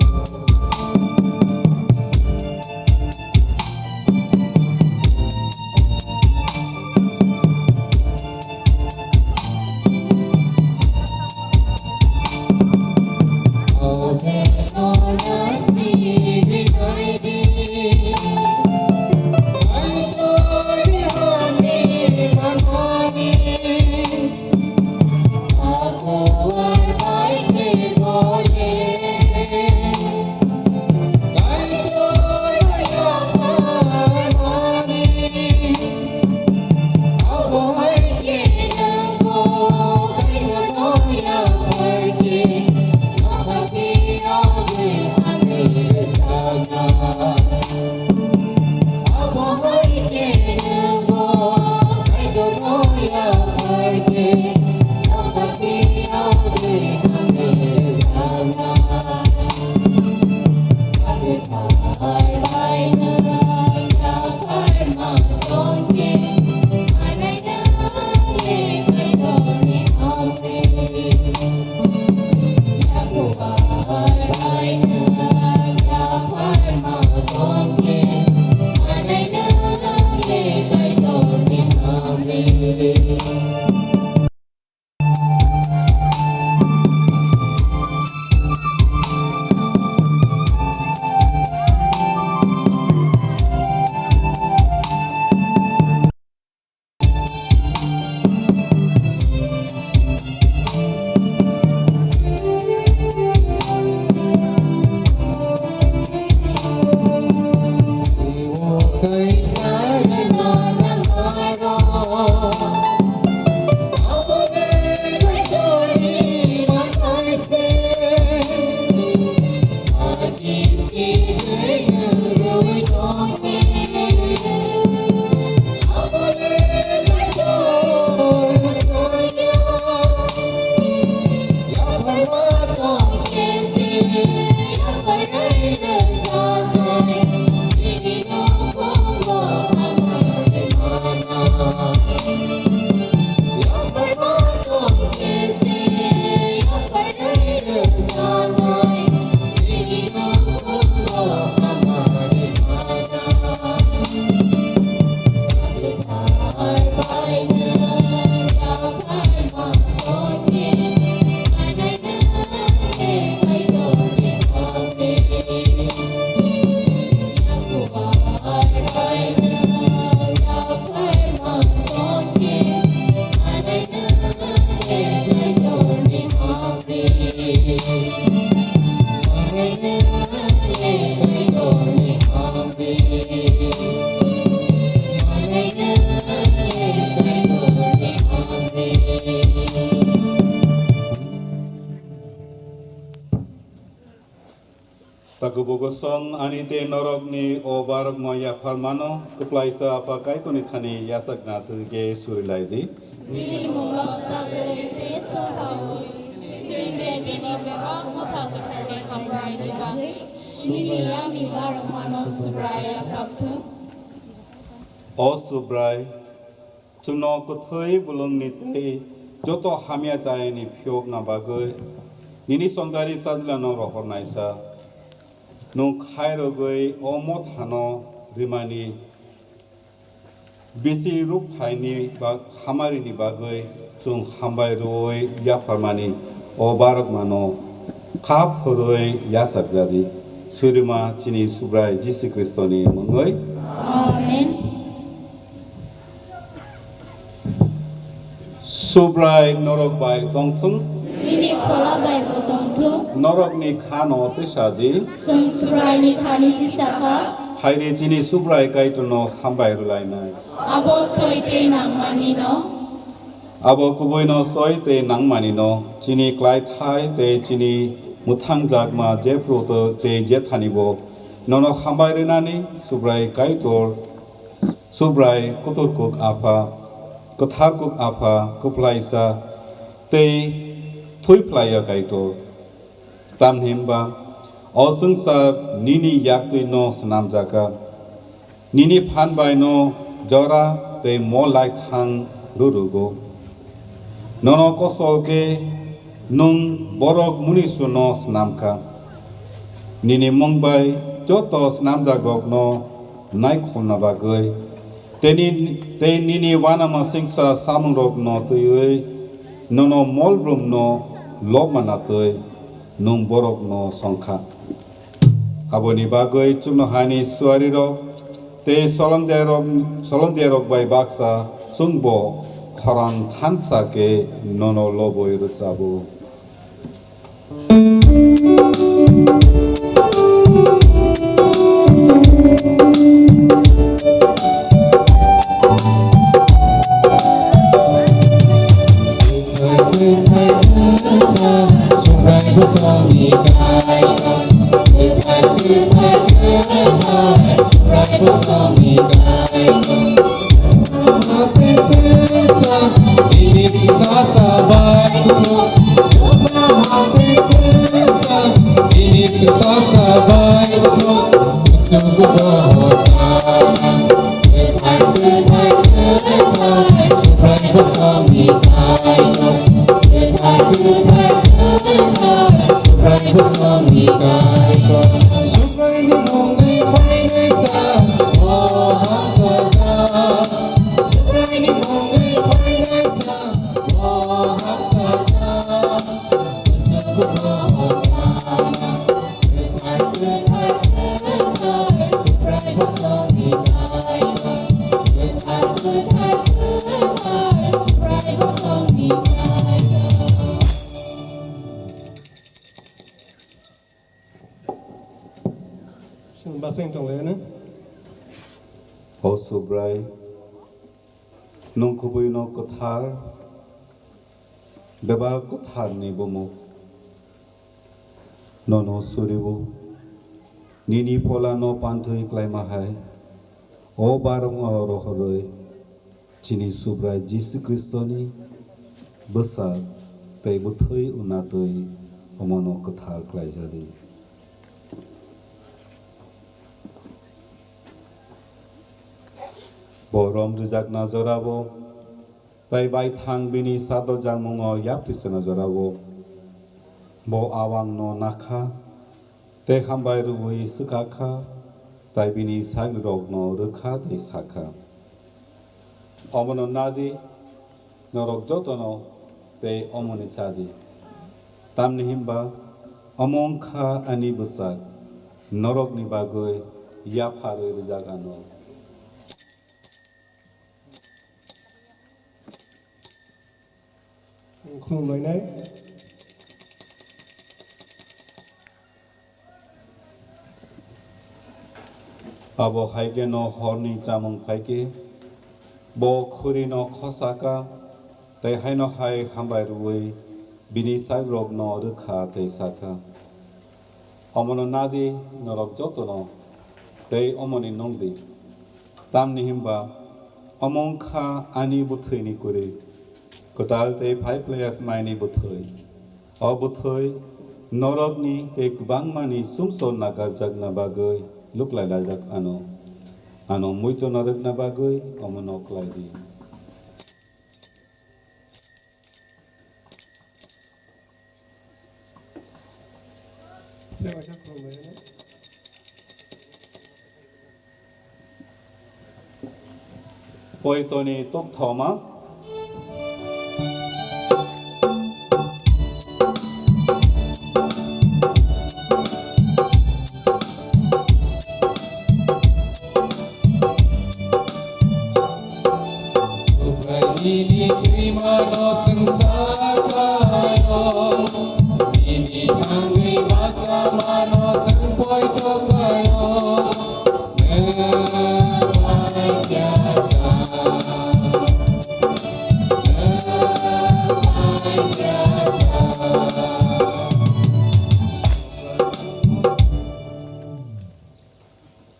Pagubugosong anite norok ni o barok mo ya farmano keplaisa apa kaito ni thani yasak na tuge surilai di. Bili mulak sagai peso sawi. Sinde bini bebak muta ketarni hamrai di bagai. Bili yang ni barang mano subraya sabtu. O subrai chuno kuthoi bulung ni te joto hamia jai ni phiok na bagai. Nini sondari sajla no rohor naisa. Nung khairo goi omot hano rimani bisi rup thaini ba hamari ni bagoi chung hambai roi ya farmani o barak mano khap horoi ya sakjadi surima chini subrai jisi kristoni mongoi Amen. subrai norok bai tongthum Bini fola bai botong tu. norok ni khano te sadi Sung subrai ni thani tisaka. haide chini subrai kaitono hambai rulai nai Abo soite nang mani no. abo kuboino soi te nangmani no chini klai thai te chini muthang jagma jepro to te jethanibo nono hambai renani subrai kaitor subrai kotorkuk apa kotharkuk apa kuplaisa te thuiplaya kaitor tamhimba osungsar nini yaktuino snamjaka nini phanbai no jora te mo lai thang rurugo nono kosoke nung borok munisu no snamka nini mongbai joto snam jagok no nai khona bagoi te nini wana ma singsa samung rok no tuyoi nono molbrum no lobmana tui nung borok no songkha aboni bagoi chumno hani suari rok te solondia rok bai baksa chungbo khorang thansa ke nono loboi ruchabu Ho subrai nung kubui no kothar beba kothar ni bomu nono suribu nini pola no pantui klai mahai o barang oro horoi chini subrai Jisu Kristo ni besar tei buthui unatui omono kothar klai jadi Borom rizak na zorabo, tai bai thang bini sado jang mungo yaptise na zorabo, bo awang no nakha, te hambai ruhui sukakha, tai bini sang rog no rukha te sakha. Omono nadi, norok joto no te omoni chadi. Tam nihimba, omongkha ani besar, norok ni bagoi yapharu rizak ano. Khung nói đấy abo haike no horni chamung phaike bo khuri no khosaka te haino hai hambai ruwi bini sai rok no rukha te saka omono nadi norok joto no te omoni nongdi tam nihimba omongkha ani buthui ni kuri kotal te 5 players maini buthui o buthui norok ni te kubang mani sumson nagar jag na bagoi luklai lajak ano muito norok na bagoi omono klai di Xem chắc khung nói đấy poi toni tok thoma Ini terima no sengsara kayo Ini tangi basa mano sempoi to kayo Nerai biasa Nerai biasa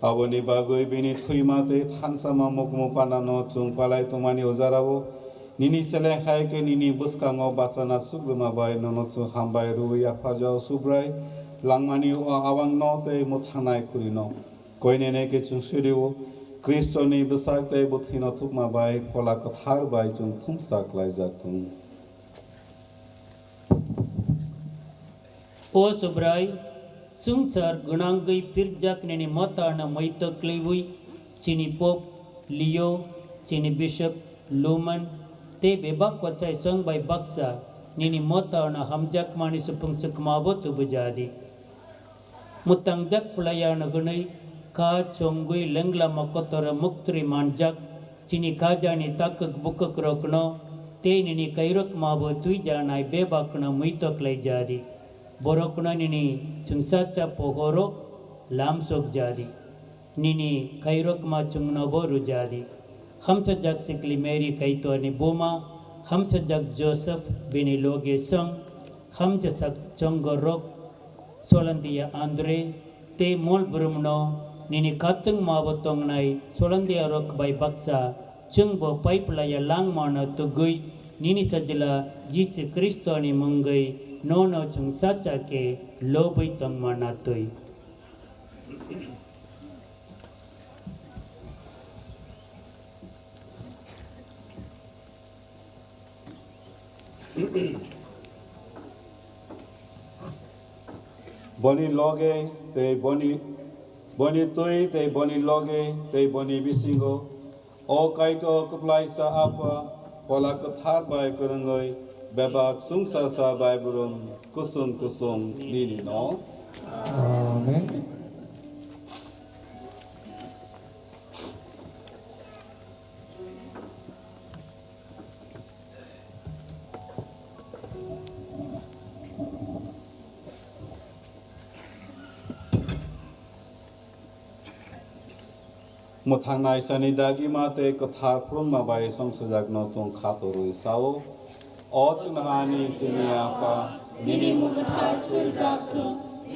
Aboni bagoi bini thuima te thansama mokmo panano chung palai tumani ozarabo nini sele khai ke nini buskango basana subruma bai nono chu hambai ruya phajao subrai langmani awang no te muthanai kurino koine ne ke chung suriwo kristo ni besak te buthino thukma bai pola kathar bai chung thumsak lai jatung O subrai sungsar gunangai pirjak nini mata na maito klewui chini pop Leo chini bishop Luman te bebak wachai song by baksa nini mota na hamjak mani supung sukmabo tu bujadi mutangjak pulaya na gunai ka chongui lengla makotora muktri manjak chini kajani takak bukak rokno te nini kairok mabo tui janai bebak na muito klai jadi borokna nini chungsacha pohoro lamsok jadi nini kairok ma chungno boru jadi hamsa jak sikli mary kaito ni boma hamsa jak joseph bini loge song hamsa sak chongorok solandia andre te mol brumno nini katung mabotong nai solandia rok by baksa chungbo paiplaya lang mana tugui nini sajila Jesus Kristo ni mungai nono chung sacha ke lobai tong mana tui boni loge te boni tui te boni loge te boni bisingo o kaito kuplai sa apa pola kathar bai kurangoi bebak sungsa sa bai burum kusum nini no Amen. mutangnai sani dagi mate kathar prum ma bai song sajak no tong khatorui sao otnani siniafa nini mukathar surjak tu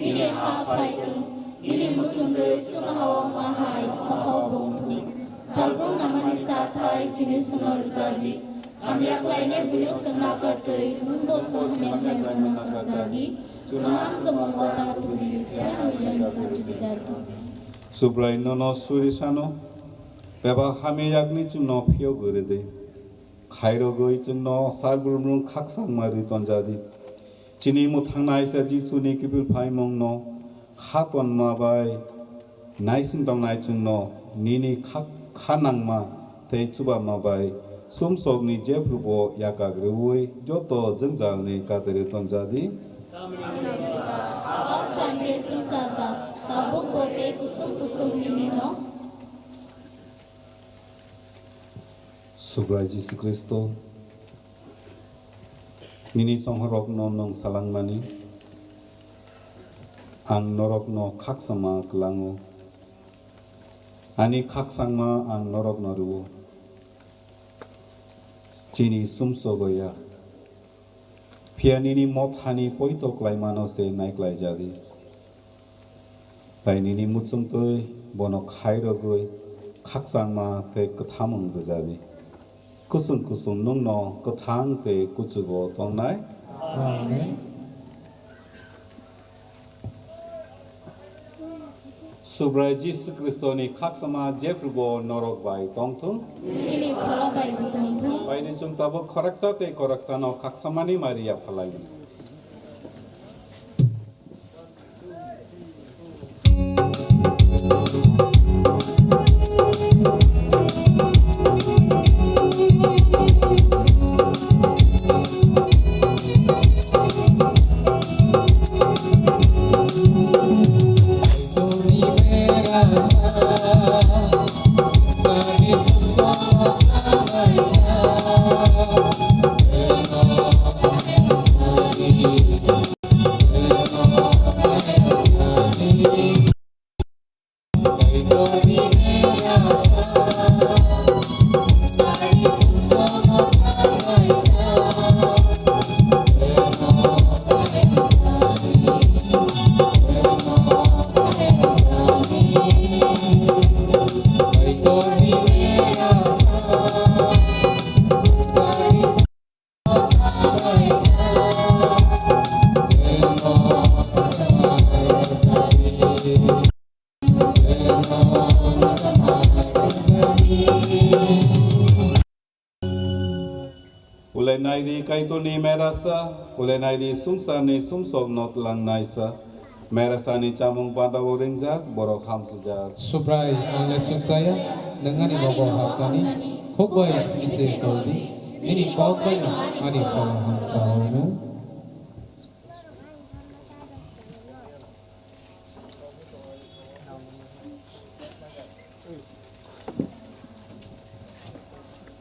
nini ha phai tu nini musungde sunahawa mahai mahau bong tu salbung namani sathai tini sunor sadi amyak laine bulu sungna kartoi nundo sung amyak lai bulu sadi sunam semongo ta tu di family ka tu satu subrai no surisano beba hame yakni chunno phio gore de khairo goi chunno sarburmrung khaksang mari tonjadi chini mu thangnai sa ji suni kipil phai mongno khaton ma bai naising dong nai chunno nini khanang ma te chuba ma bai sumsok ni je prubo yakagreui joto jengjal ni katere tonjadi Afande sungsasa tabu kote kusum nini no subrai Jesus Kristo nini songhorok no nong salang mani ang norok no khaksama klango ani khaksangma ang norok no ruo chini sumso goya pianini mothani poito klaimano se nai klai jadi tai nini mutsum toi bono khairo goi khaksangma te kathamung gajadi kusum nung no kathang te kuchugo tongnai Amen. subrai Jesus Kristo ni khaksama jeprugo norok bai tongtung nini phala bai butong tu bai ni chung tabo koraksa te koraksa no khaksama ni maria phalai Sa di kaito ni merasa kulenai di sumsa ni sumsok not lang naisa merasa ni camung pandawo ringjak borok ham sejak surprise ang lesson saya dengan ni bawa hakani khokbai sisi toldi ini kokbai na ani paham sauna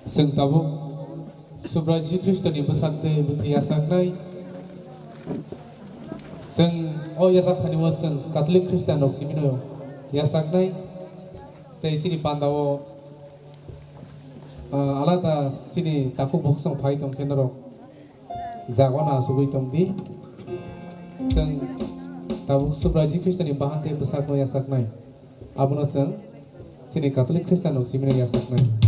seng tabu Subraji Krishna ni besakte buti yasak nai seng yasak thani was seng Catholic Christian rok simino yasak nai te isini pandawo alata sini taku boksong phai tong kenro jagwana subui tong di seng tabu Subraji Krishna ni bahante besak no yasak nai abuno seng sini Catholic Christian rok simino yasak nai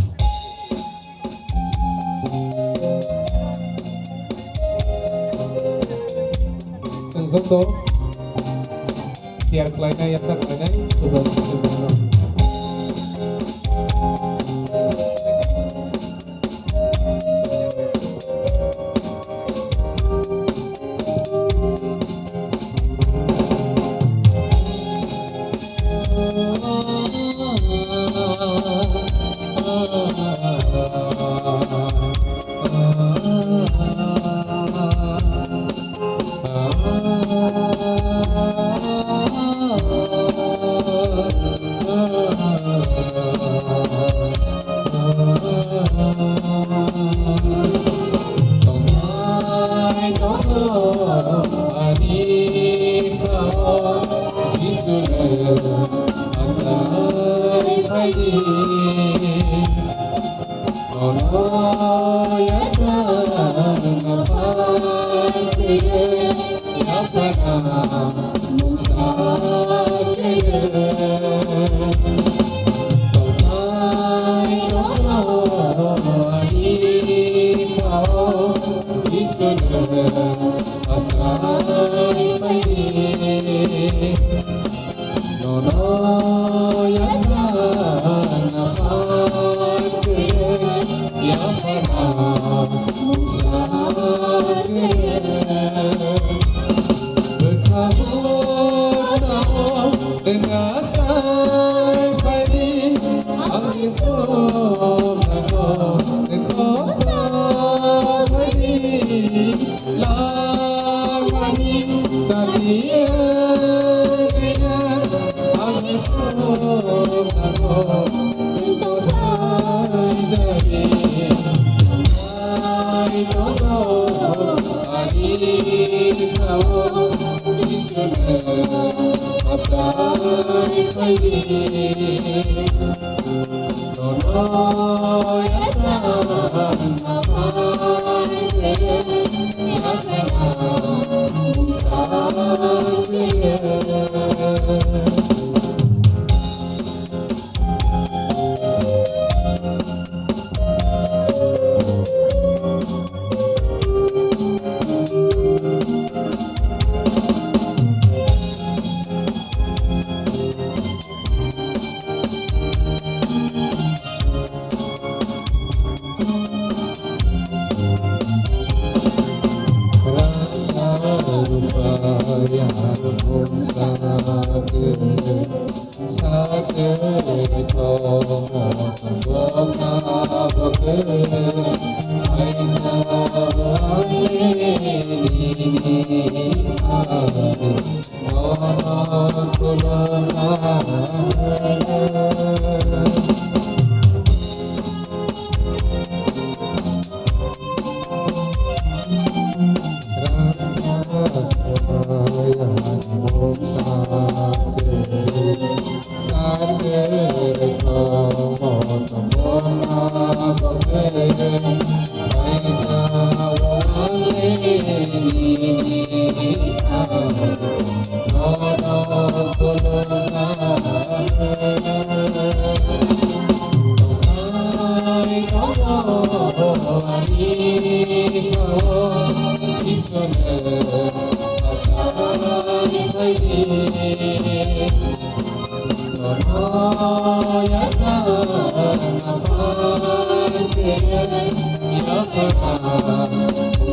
Zokto tiar klaina yasak klaina Subraji Krishna Yes,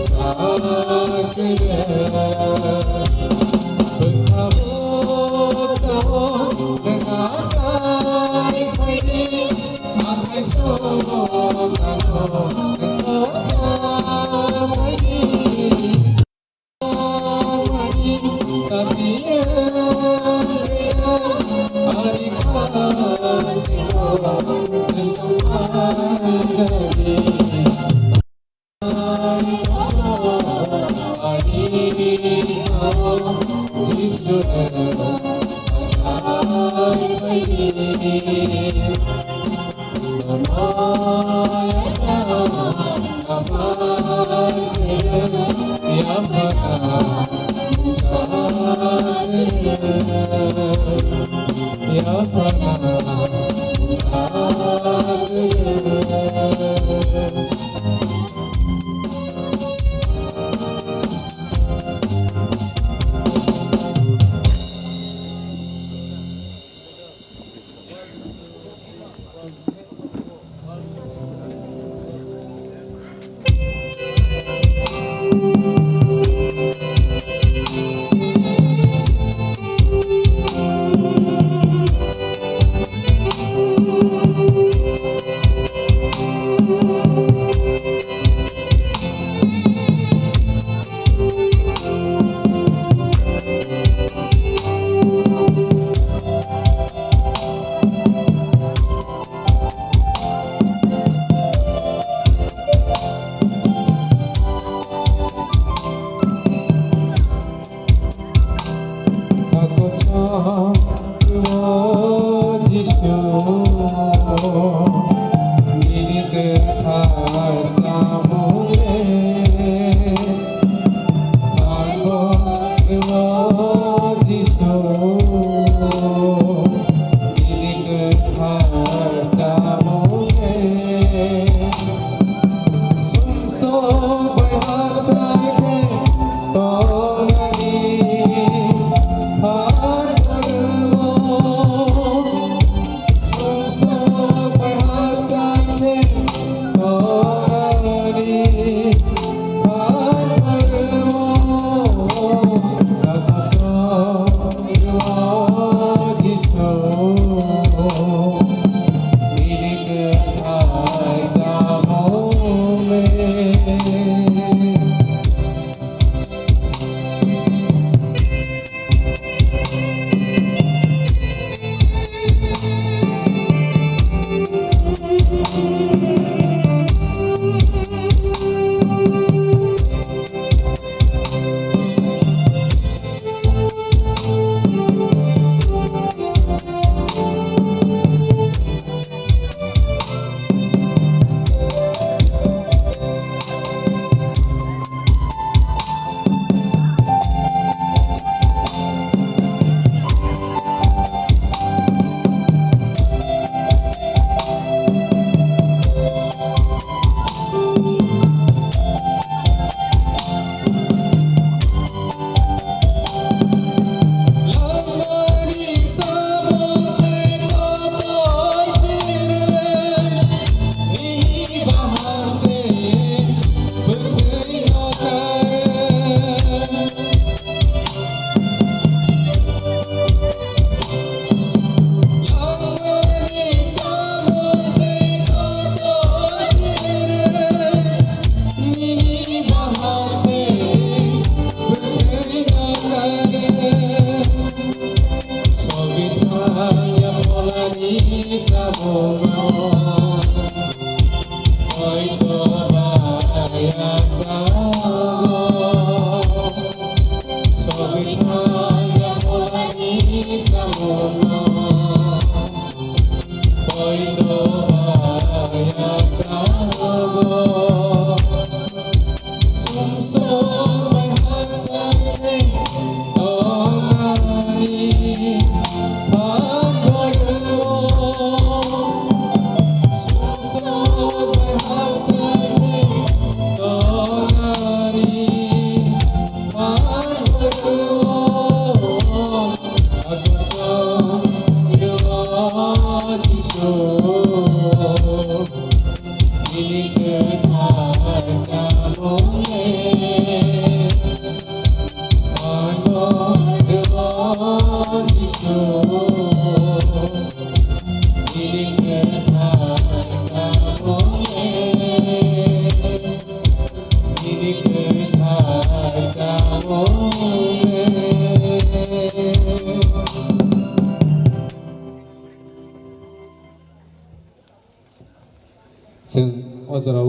जों अजराव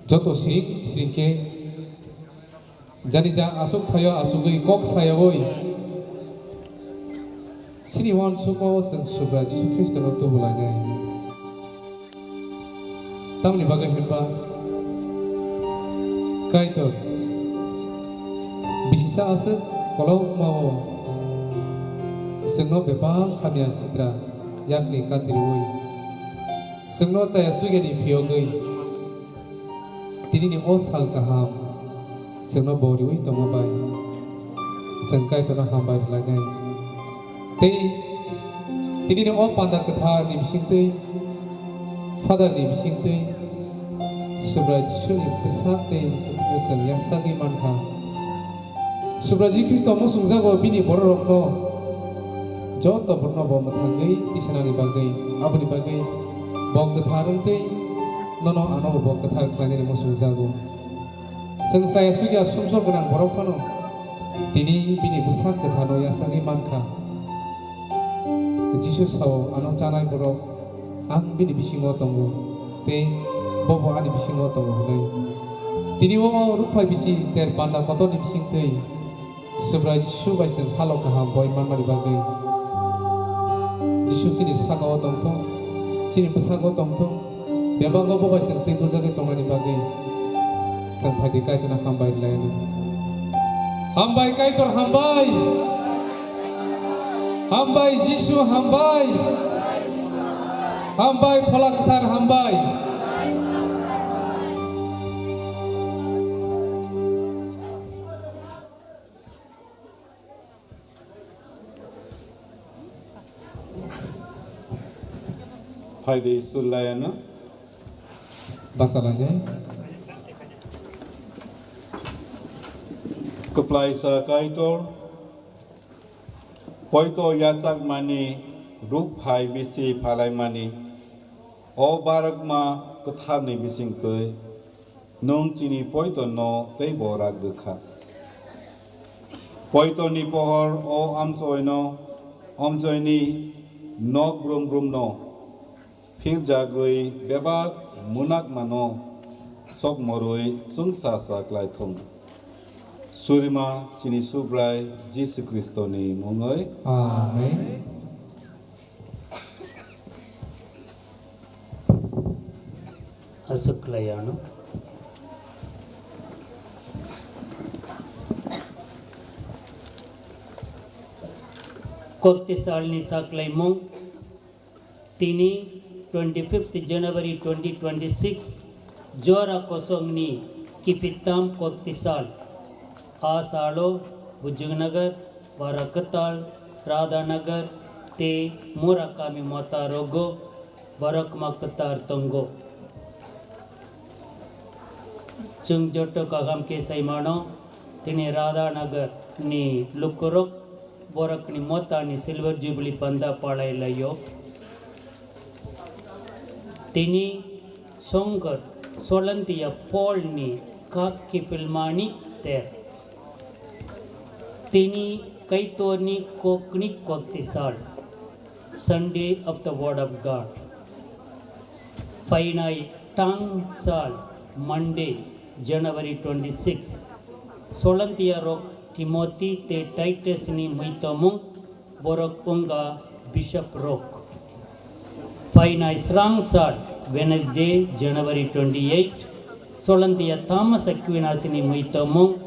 जत सिरिं सिरिंके जानि जा आसुक थायो आसुगै कक सायावै सिनि वान सुपाव जों सुब्रा जिसु ख्रिस्टनो तुबुलायनाय तामनि बागै होनबा कायतर बिसिसा आसो कलाव मावो जोंनो बेबा खामिया सिद्रा याकनि कातिरवै जोंनो जाया सुगेनि फियोगै दिनैनि अ साल गाहाम जोंनो बरिवै दङबाय जों कायतरनो हामबाय लायनाय ते दिनैनि अ पान्दा कथारनि बिसिंतै फादारनि बिसिंतै सुब्रा जिसुनि बेसादै जों यासागै मानखा सुब्रा जी ख्रिस्ट मुसुं जागो बिनि बर' रखनो जत बरनो बम थांगै इसनानि बागै आबनि बागै बम कथारन्दै ननो आनो बम कथार खालायनानै मुसुं जागो जों साया सुगिया सुंस गोनां बर'फोरनो दिनै बिनि बेसाद कथानो यासागै मानखा जिसु साव आनो जानाय बर' आं बिनि बिसिङाव दङ ते बब आनि बिसिङाव दङ होनै दिनै अ रुफाय बिसि तेर बान्दा कतनि बिसिंतै सुब्रा जिसु बायजों हालाव गाहाम बय मामानि बागै जिसु सिनि सागाव दंथों सिनि बेसागाव दंथों बेबागाव बायजों दैथुर जागै दंनायनि बागै जों फायदि कायतरनो हामबाय लायनो हामबाय कायतर हामबाय हामबाय जिसु हामबाय हामबाय फलाकथार हामबाय फायदे सुलायानो बासालायनाय कप्लाइसा कायतर पयतो याचाक मानी रूप फाय बिसि फालाय मानी ओ बारकमा कथारनि बिसिंतै नों चिनि पयतो न तै बराक रोखा पयतोनि पहर ओ आमचयनो अमचयनि नक ब्रुम ब्रुम न फिर जागै बेबाक मुनाक मानो सक मरुय सुंसा साक्लाय थं सुरिमा चिनि सुब्राय जिसु ख्रिस्टनि मुङै आमेन Asuklayano. Kokti salni saklay mong tini 25th January 2026 Jora kosongni kipitam kokti sal Asalo Bujugnagar Barakatal Radhanagar te Murakami Mata Rogo Barakma Katar Tongo Chung Joto Kagam ke Saimano Tini Radhanagar ni Lukurok Borak ni Mota ni Silver Jubilee Panda Palai Layo Tini Songar Solantia Paul ni Kak ki Filmani Ter Tini Kaitorni Kokni Koktisal Sunday of the Word of God Fainai Tang Sal Monday January 26 Solantia Rock Timothy te Titus ni Muitomung Borok Unga Bishop Rock Fainai Srang Sal Wednesday January 28 Solantia Thomas Aquinas ni Muitomung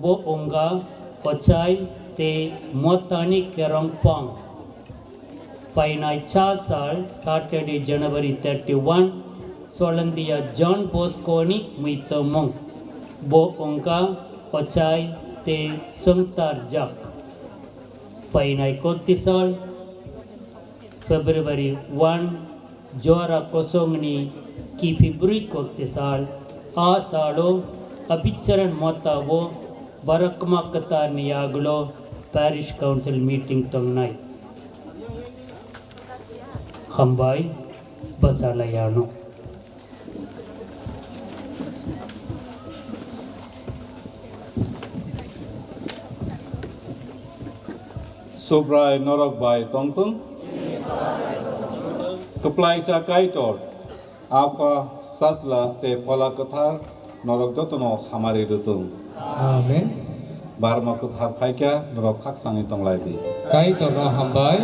Bo Unga Pachai te Motani Kerong Fong Painai Cha Sal Saturday January 31 Solandia John Bosco ni Muitomong Bo Onka Pachai te Sungtar Jak Painai Koktisal February 1 Jora Kosongni Ki February Koktisal Asalo Abicharan Motavo Barakma Katar Niaglo Parish Council meeting Tongnai Hambai Basalayano Sobrai Norok Bai Tongtung Keplai Sa Kaitor आपका ससला ते पला कथार नरक जतनो हमारे रुतुं Amen. बारमा कथार फाइक्या नरक खाक सांगे तंगलाय दी Kai torno hambai.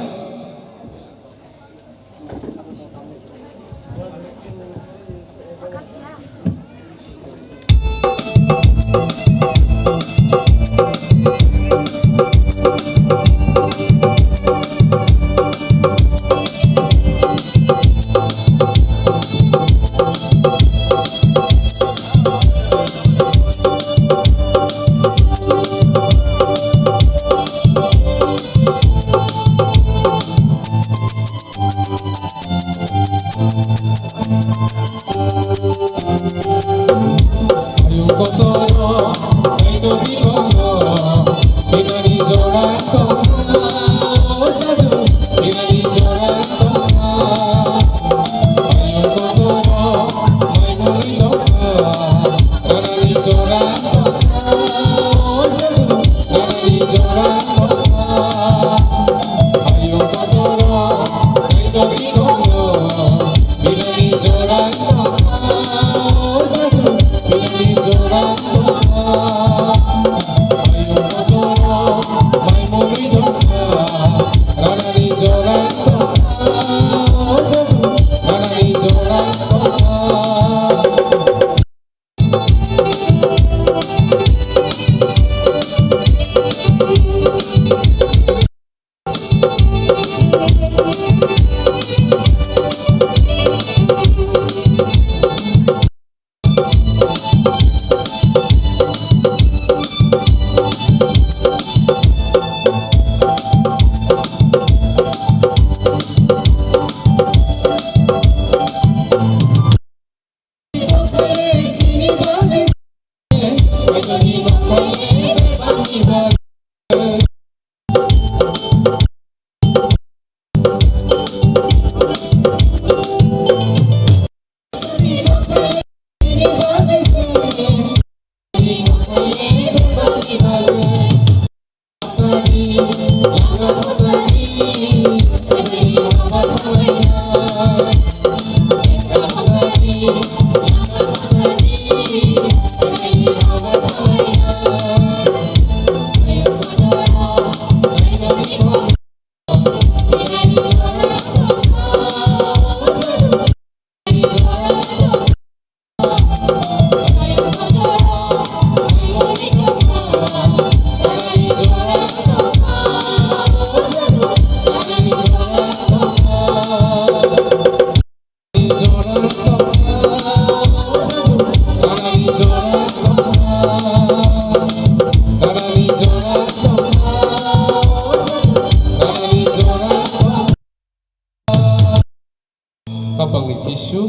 Kabangi Jisoo,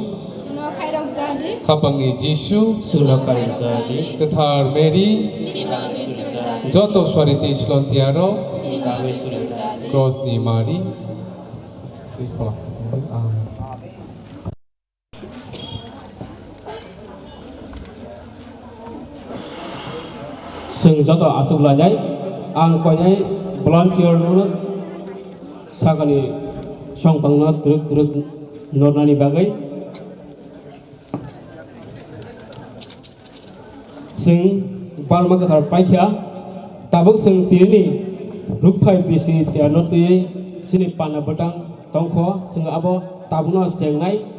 Kabangi Jisoo, Sunakai Sadi, Kathar Mary, Joto Swariti Slontiaro, Rosni Mari. Sing joto asuk lanyai, ang konyai volunteer nurut, sakali song pangna truk nornani bagai. Sing balma kathar paikya, tabuk sing tirini, rupai bisi tiano tiye, sini pana batang tongko, sing abo tabuna sengai.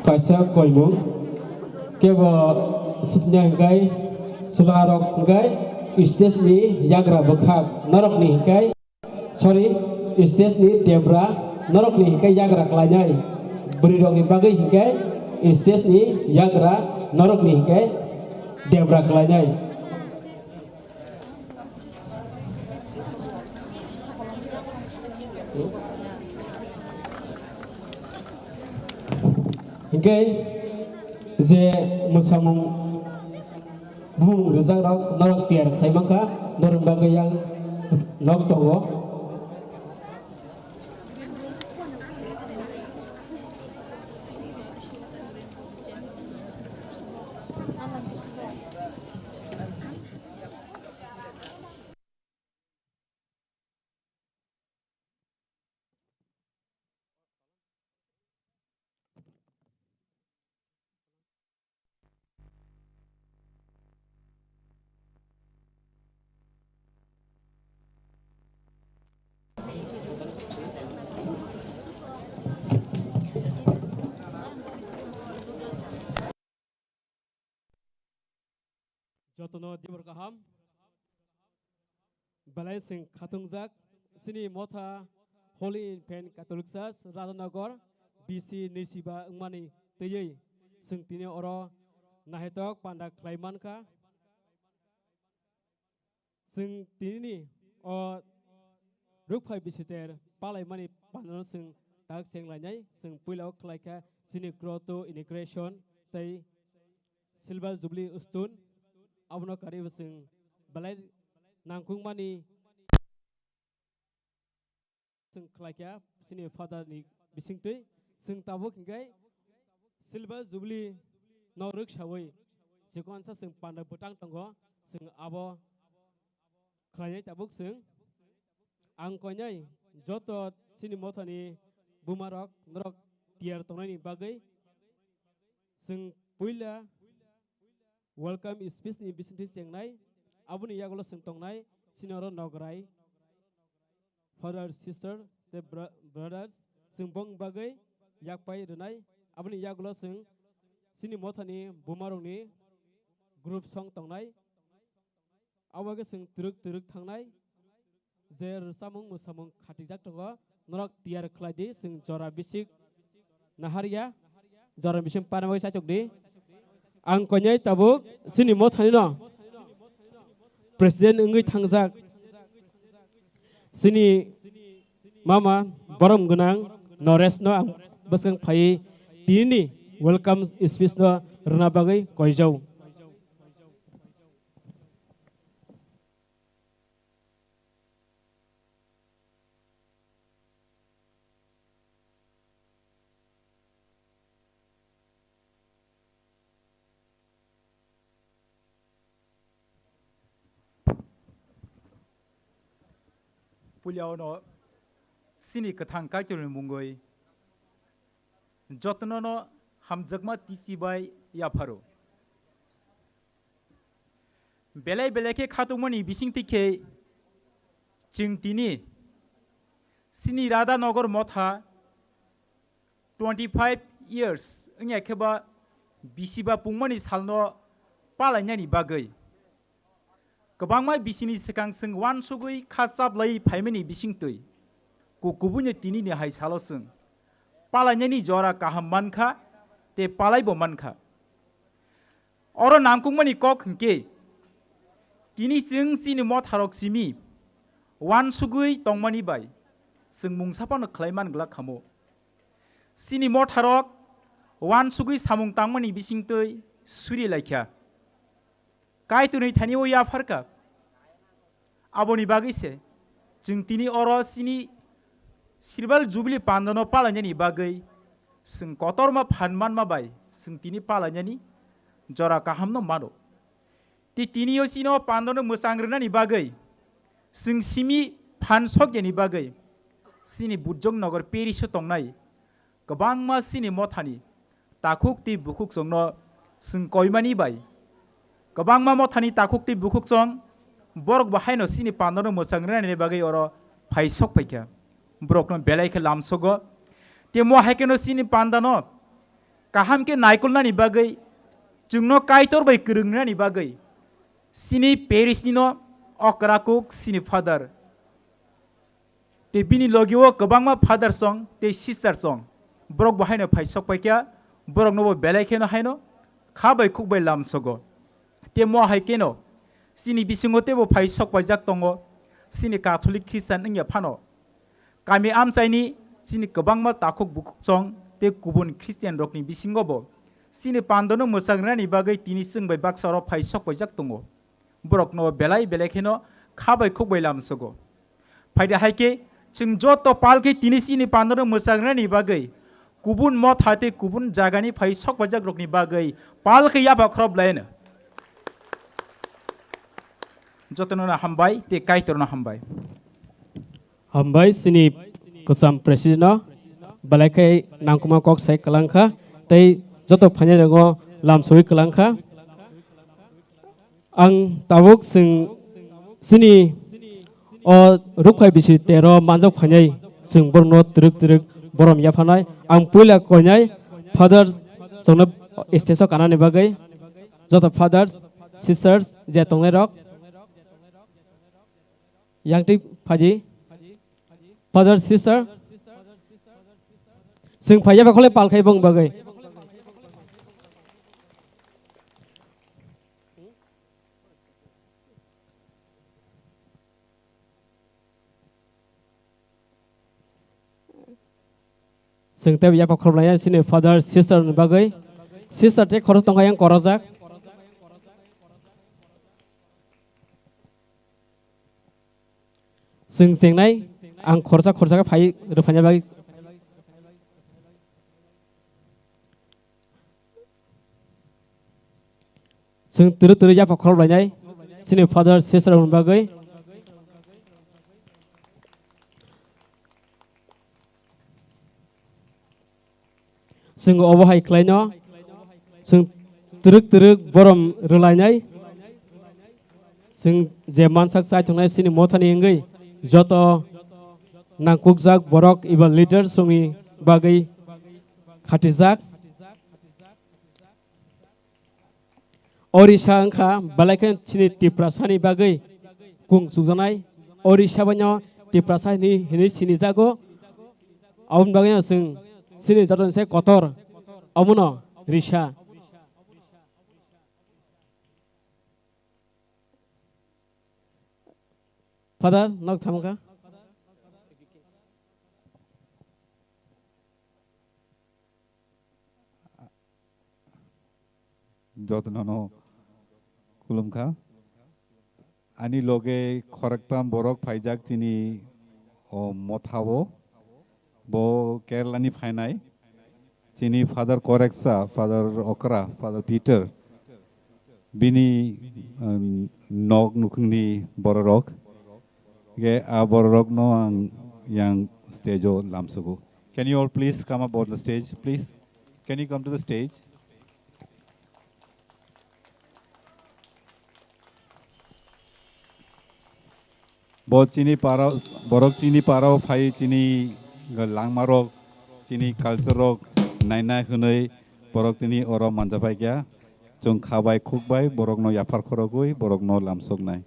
Kaisa koimu, kebo sutnya gai, sularok gai, istes ni yagra bakha norok ni gai, sorry, istes ni debra norok ni gai yagra klanyai, beridong ibagai gai, stage ni yagra norok ni ke debra kelainai. Hingga je musamung bung rezang norok tiar kaimangka norok bagai yang nok tongo. Jotono dibur kaham, balai sing khatungjak, sini motha Holy Infant Catholic Church Radhanagar, BC Nesiba Ngmani Teyei, sing tini oro nahetok panda klaiman ka, sing tini o rukpai bisiter palai mani panda sing tak sing lanyai, sing pulau klaika sini grotto integration tei Silver Jubilee Ustun. Abono kari sing balai nangkung mani sing kelakia sini father ni bising tui sing tabuk hinggai Silver Jubilee noruk shawai sequence sing panda butang tanggo sing abo kelanya tabuk sing angkonyai joto sini motani bumarok norok tiar tongai ni bagai sing puila welcome speech ni business yang nai abuni yagulo sentong nai sinoro nograi father sister the brothers sembong bagai yak pai renai abuni yagulo seng sini mothani bumarong ni group song tong nai awaga seng turuk thangnai jer samung musamung khatijak tongo norok tiar khladi seng jora bisik naharia jora bising panamai sachok di angkonyai tabuk sini mothani no presiden ngui thangjak sini mama borom gunang nores no ang basang phai tini welcome speech no runa bagai koijau puliau no sini kathang kai tur mungoi jotno no hamjakma tisi bai ya pharo belai belai ke khatumani bising tike chingtini sini Radhanagar motha 25 years ngya kheba bisiba pungmani salno palanyani bagai Kebangmai bisini sekang seng wan sugui khasap lai phaimani bising tui kukubunya tini ni hai salo seng palanyani jora kaham mankha te palai bo mankha oro nangkungmani kok hingke tini seng sini mot harok simi wan sugui tongmani bai seng mungsapano khlaiman glak khamo sini mot harok wan sugui samung tangmani bising tui suri laikha kai tu nei thani o ya farka aboni bagi se jing tini oro sini Silver Jubilee pandano palanyani bagai sing kotor ma phanman ma bai sing tini palanyani jora kaham no mano ti tini o sino pandano musangrena bagai sing simi phansok yani bagai sini Bujong Nagar Periso tongnai gobang ma sini mothani takuk ti bukuk songno sing koimani bai Kabang mamo thani takuk ti bukuk song borok bahai no sini pandano musangrena ni bagai oro phaisok paikya borok no belai ke lamsogo te mo haike no sini pandano kaham ke naikulna ni bagai jungno kaitor bai kurungna ni bagai sini Paris ni no okrakuk sini father te bini logio kabang ma father song te sister song borok bahai no phaisok paikya borok no belai kheno haino khabai khukbai lamsogo temo hai keno sini bisingo tebo phai sokbai jak tongo sini catholic christian ingya phano kami amchaini sini kobangma takhuk bukuk chong te kubun christian rokni bisingo bo sini pandono mosangrani bagai tini singbai baksaro phai sokbai jak tongo borok no belai belai kheno khabai khukbai lamsogo phaida haike chung joto palke tini sini pandono mosangrani bagai kubun mot hate kubun jagani phai sokbai jak rokni bagai palke ya bakhrob laina jotona hambai te kaitorna hambai hambai sini kusam president balaikai nangkuma kok sai kalangkha tei joto phane rango lamsoi kalangkha ang tabuk sini o rukhai bisi tero manjok phanai sing borno truk borom ya phanai ang puila koinai fathers jona stage kanani bagai joto fathers sisters je tongnai rok yang ti phaji father sister sing phaya ba khole pal khai bong bagai sing te ya pa khol laya sini father sister bagai sister te khoros tong yang korojak sing nai ang khorsa ka phai rufanya bagi sing turu ya pa khol laya sini father sister bagai sing obo hai klaino sing turuk borom rulainai sing jeman sak sai thongnai sini mothani engai joto nangkukjak borok iba leader sungi bagai khatijak orisha angkha balaikan chini tiprasani bagai kung sujanai orisha banyo tiprasani hini sini jago aun bagai sing sini jadon se kotor amuno risha father nok thamka যত্ননো খুলুমখা আনি লগে খরকতাম বরক ফাইজাক চিনি ও মথাবো bo Kerala ফাইনাই চিনি father করেক্সা father অকরা father Peter বিনি knock নুখনি বড়রক গে আ বড়রক no আং yang stage lamsugo can you all please come aboard the stage please can you come to the stage bo chini para borok chini parao phai chini langmarok chini culture rok nainai hunoi borok tini oro manjabai kya chung khabai khukbai borok no yapar khorogoi borok no lamsok nai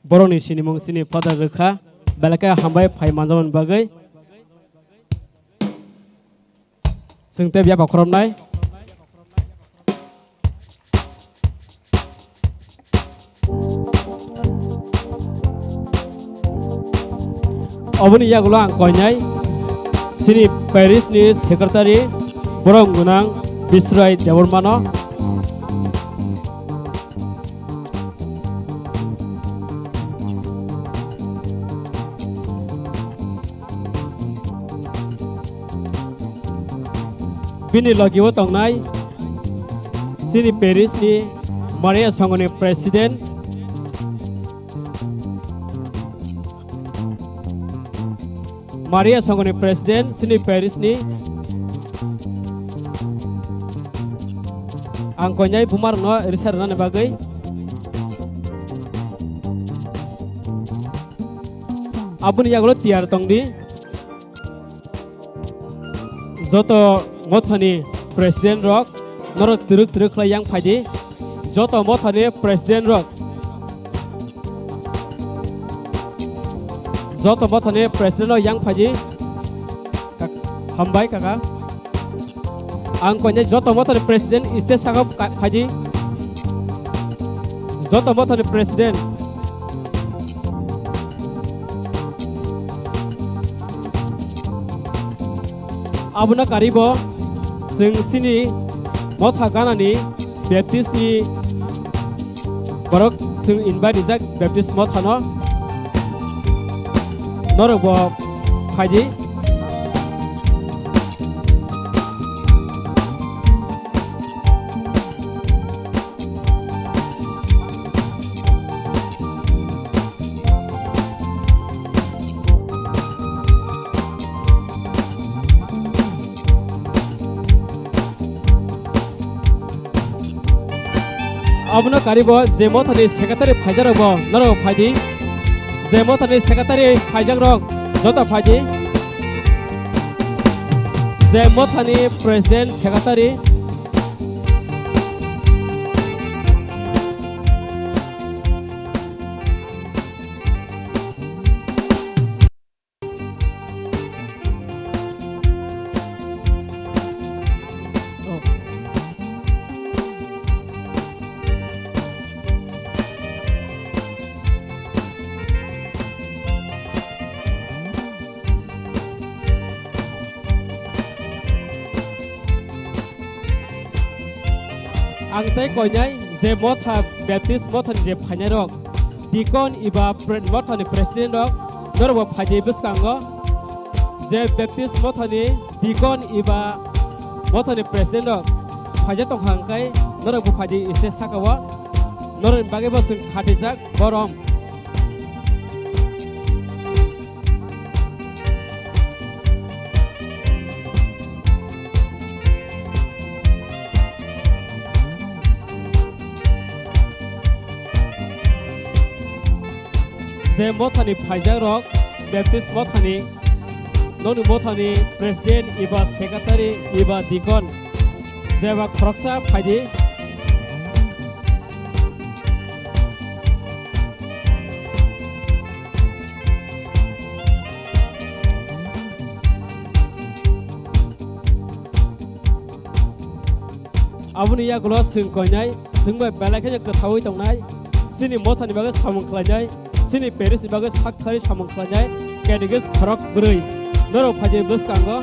boroni sini mong sini father rekha balaka hambai phai manjaman bagai singte bia bakrom nai Obuni ya gulang koinai sini Paris ni secretary borong gunang Bisrai Dewarmano bini lagi wotong nai sini Paris ni Maria Sangone president Maria Sangone president sini Paris ni angkonyai bumar no risar na bagai abun ya gulo tiar tongdi joto mothani president rok noro turuk layang phaji joto mothani president rok joto mothani president yang phaji Hambai kakak. Angkonya joto motor presiden iste sakap haji. Joto motor presiden. Abuna karibo sing sini motha ganani Baptist ni borok sing invite dijak Baptist motha no norok bo haji. Abuna karibo jemothani secretary phajarabo naro phaji jemothani secretary phajagrok jota phaji jemothani president secretary angtai koyai je motha Baptist motha je phanyarok dikon iba motha ni president rok norbo phaji biskango je Baptist motha ni dikon iba motha ni president rok phaje tong hangkai norbo phaji ise sakawa norin bage bosing khatijak borom je mothani phajarok Baptist mothani nonu mothani president iba secretary iba dikon jeba khoroksa phaji abuni ya gulo singkoinai singba belakhe kathawi tongnai sini mothani baga samung khlajai sini Paris baga sakthari samung khlajai categories khorok broi norok phaje buskango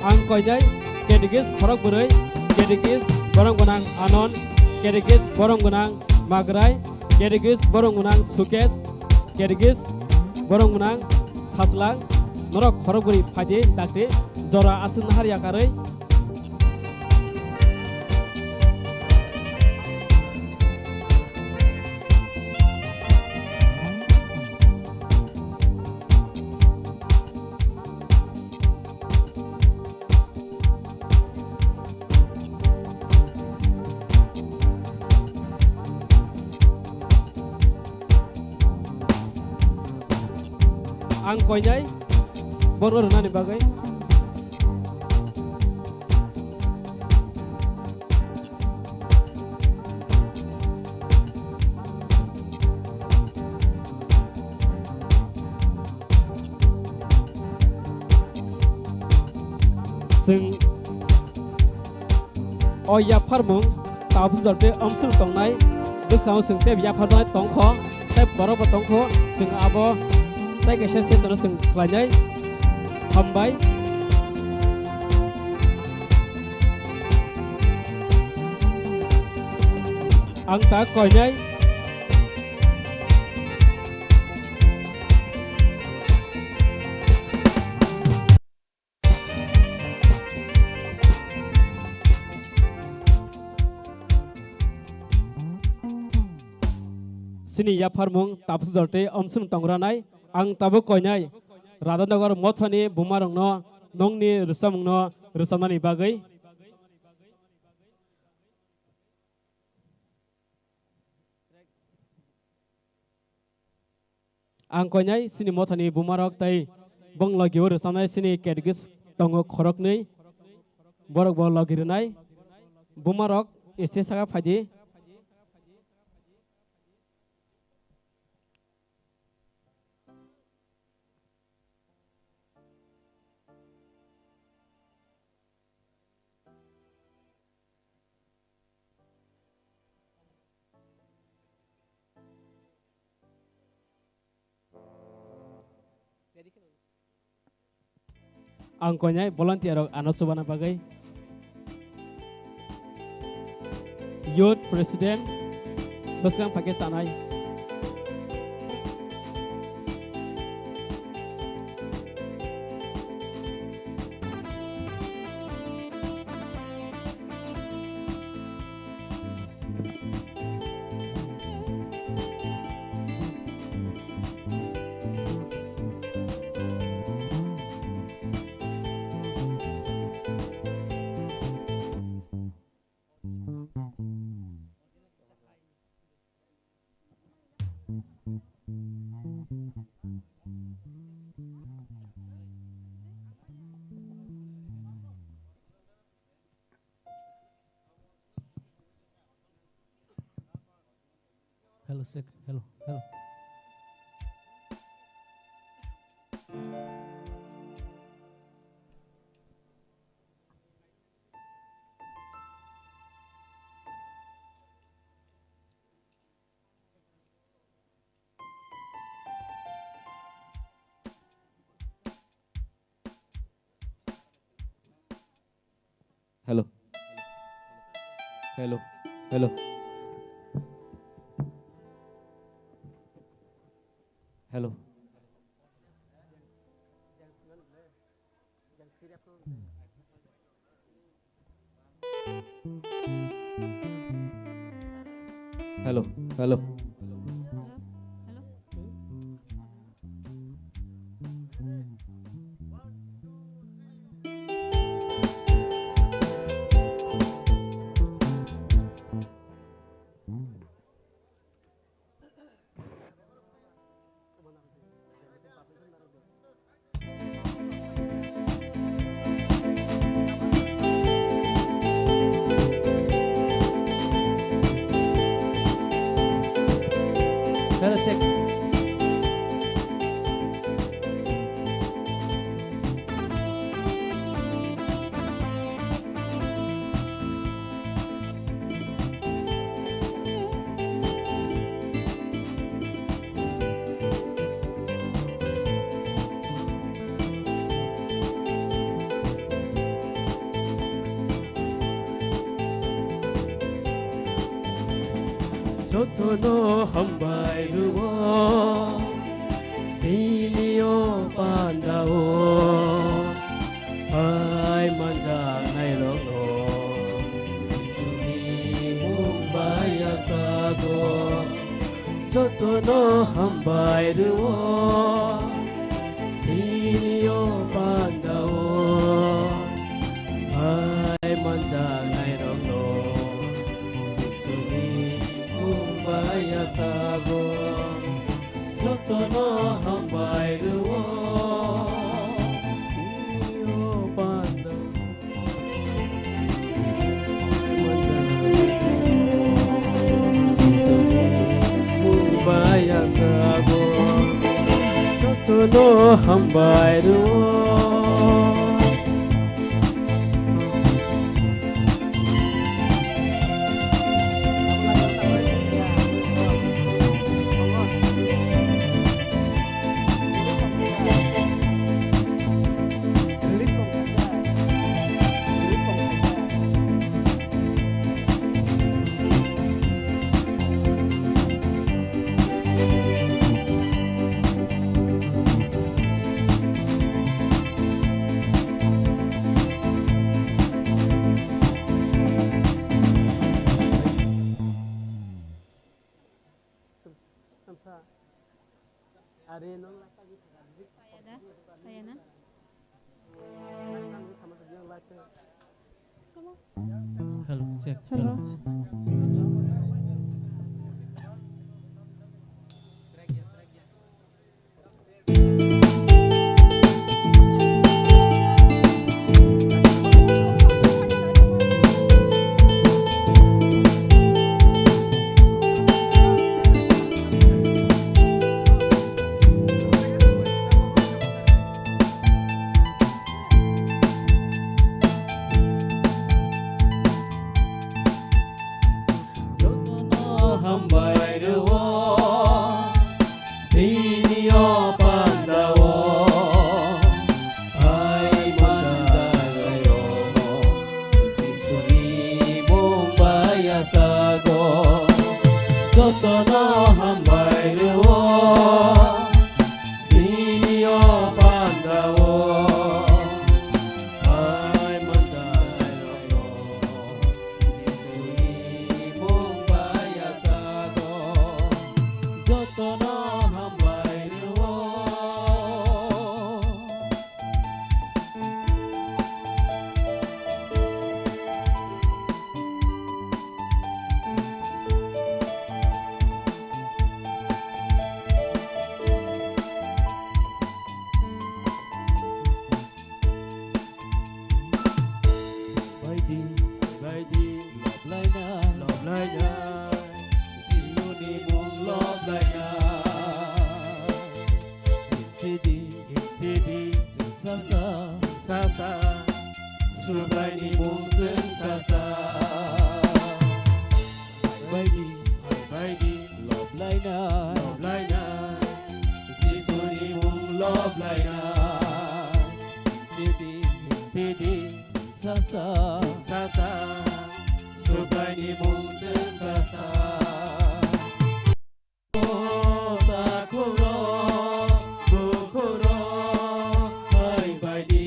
ang koinai categories khorok broi categories borong gunang anon categories borong gunang magrai categories borong gunang sukes categories borong gunang saslang norok khorok broi phaje dakte jora asun har yakarei ang koinai boror nani bagai sing oya farmung tabus dorte amsul tongnai besau sing te ya farnai tongkho te borok tongkho sing abo tai kaisa se tono sing khlajai hambai ang ta koinai sini ya farmung tabus dorte amsun tongranai ang tabu koinai Radhanagar mothani bumarong no nongni rusamung no rusamani bagai ang koinai sini mothani bumarok tai bonglogi rusamnai sini categories tongo khorok nei borok bo logirnai bumarok ese saga phaji angkonya volunteer anosubana bagai youth president Basgang pakai sanai hello sek hello hello hello hello hello hello hello hello sek Sotono hambai ruo silio pandao ai manjak nai lono sisuni mumbai asago Sotono hambai ruo silio pandao ai manjak nai lono Baya sago, sotono hambai ruo, iyo panda, baya sago, sotono hambai ruo. Hello, check. Hello. Hambai ruo, sinio pandawo, ai Jotono hambayruo Sinio pandawo Ay mandai royo Sisuni mumbaya sago Jotono hambayruo love like na Sisuni mung love like na Insidi sensasa Subai ni mung sensasa Baidi love like na Sisuni mung love like na Insidi sensasa Subai ni mung sensasa Takuro Bukuro Hai baidi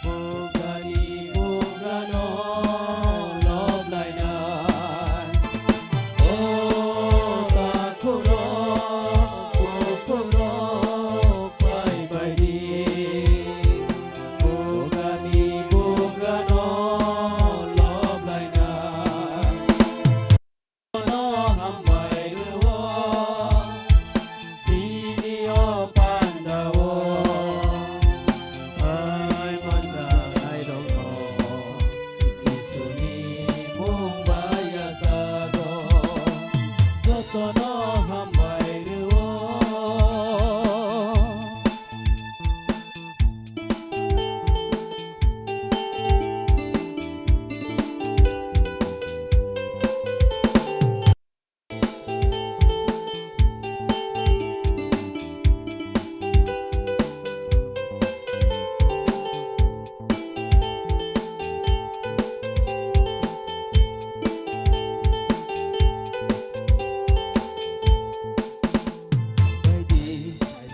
Bugani Bugano Love like na Oh Takuro Bukuro Hai baidi Bugani Bugano Love like na No hambayruo Sinio pandawo Ay mandai royo Sisuni mumbaya sago Jotono hambayruo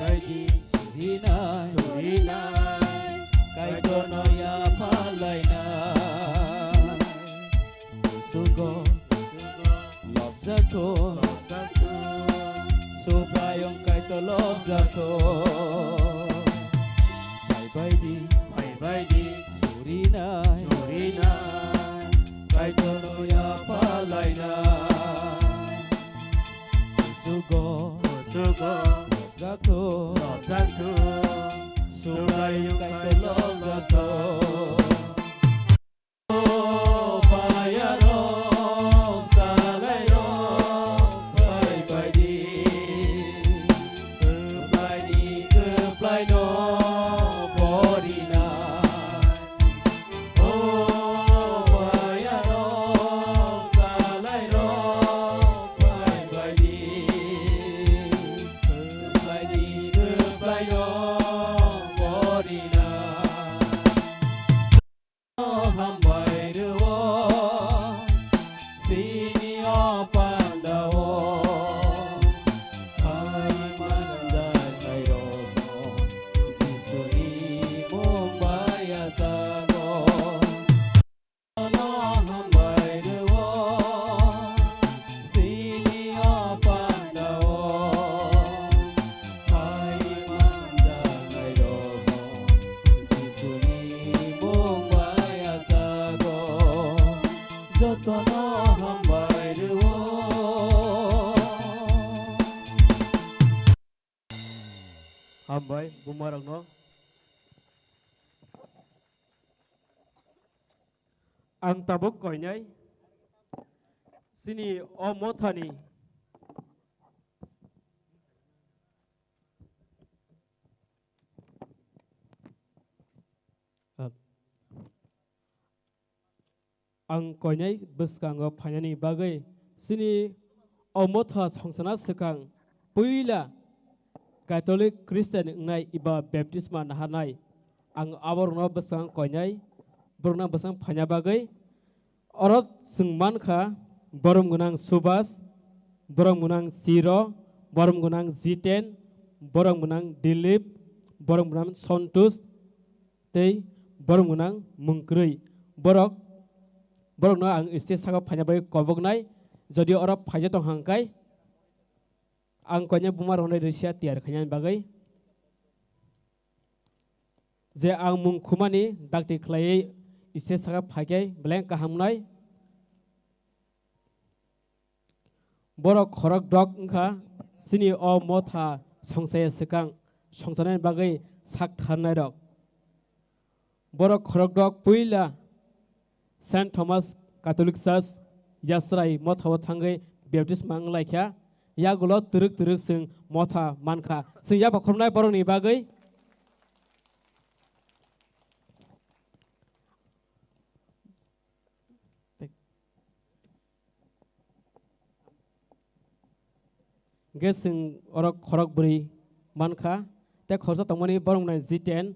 Baidi Surinai Kaitono ya palaina Sugo Love zato Suprayong kaito love zato Baidi Surinai Kaitono ya palaina Sugo Zato Suprayong kaito love zato Bayarong salayong Baidi Keplay no Bodina Oh bayarong salayong Baidi Keplay no Bodina hambayruo Sinio pandawo Ay mandai royo Sisuni mumbaya sago No hambayruo Sinio pandawo Ay mandai royo Sisuni mumbaya sago Jotono hambayruo Hambay bumarang no Ang tabok koinay Sini omothani Ang koinay beskango phanyani bagai sini omotha songsana sekang puila Catholic Christian ngai iba baptisma nahanai ang aborno besang koinay borna besang phanya bagai orot sungman kha Borom gunang Subas, Borom gunang Siro, Borom gunang Ziten, Borom gunang Dilip, Borom gunang Sontus, tei Borom gunang Mungkrui. Borok no ang iste saga phanya bai kobognai jodi ora phaje tong hangkai ang konya bumar honai risia tiar khanya bagai je ang mung khumani dakti khlai iste saga phagai blank kahamnai borok khorok dok ngkha sini o motha songsae sekang songsanen bagai sak tharnai rok borok khorok dok puila Saint Thomas Catholic Church Yasrai Motha thangai baptist manglaikhya yagulo turuk sing motha mankha sing ya bakhornai boroni bagai gesing orok khorok bri mankha te khorsa tongmani boromnai G10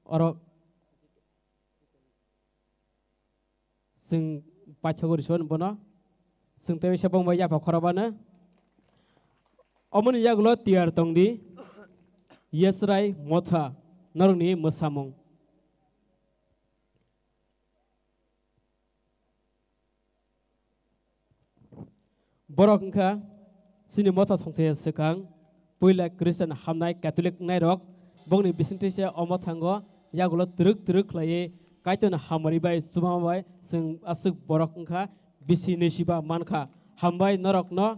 orok sing pachagor son bono sing tewe sabong baya pakharabana omoni yagulo tiar tongdi yesrai motha naruni musamong borok ngkha sini motha songse sekang puila Christian hamnai Catholic nairok bongni bisintese omothango yagulo turuk laye kaiton hamari bai suma bai sing asuk borok ngkha bisi nesiba mankha hambai norok no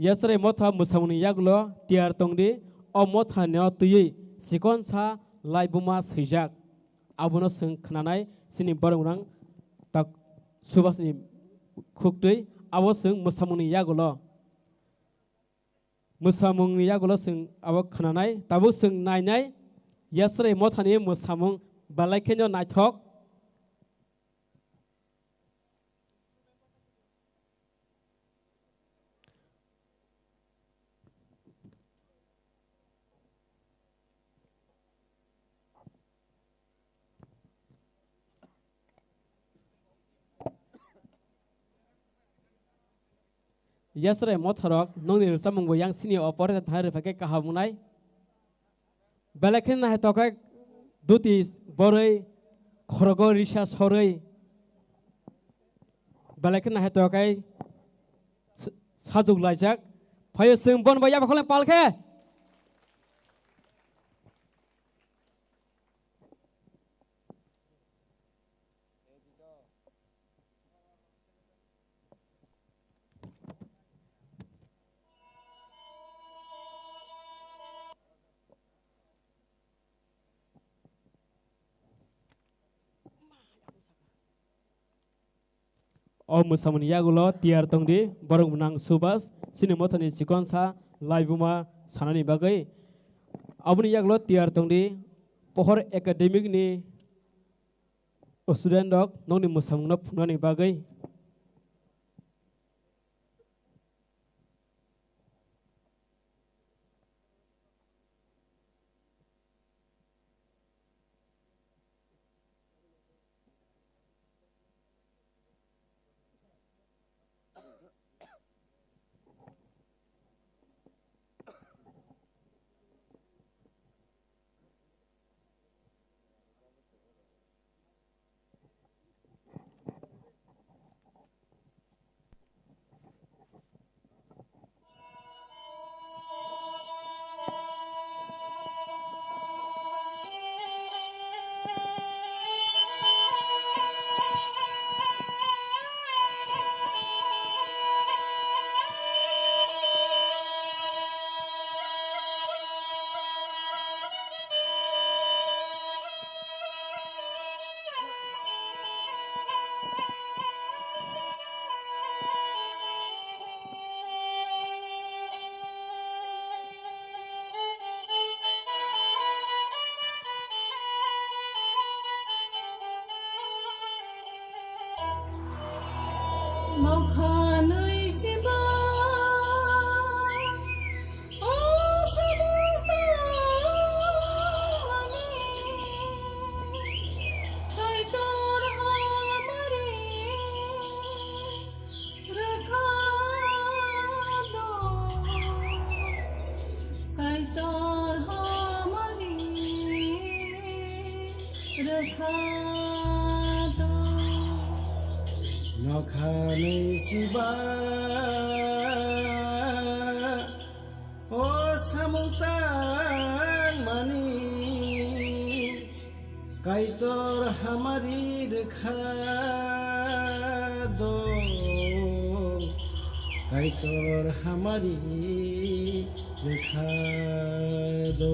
yasre motha musamuni yaglo tiar tongdi o motha ne tuyi sikon sa laibuma sijak abuno sing khnanai sini borong tak subasni khuktui abo sing musamuni yaglo musamung yagulo sing abo khnanai tabu sing nainai yasre mothani musamung balaikenyo naithok yasre motharok nongni samung yang sini opor thare phake kahamunai balakhin na tokai duti borei khorogo risha sorei balakhin na tokai sajug lajak phaye sing bon baya bakhole palkhe o musamuni yagulo tiar tongdi borong munang Subas sini mothani sikonsa laibuma sanani bagai abuni yagulo tiar tongdi pohor academic ni student dok nongni musamungna phunani bagai नखाने सिबा ओ सामुतां मानी काइतर हमारी रेखा दो काइतर हमारी रेखा दो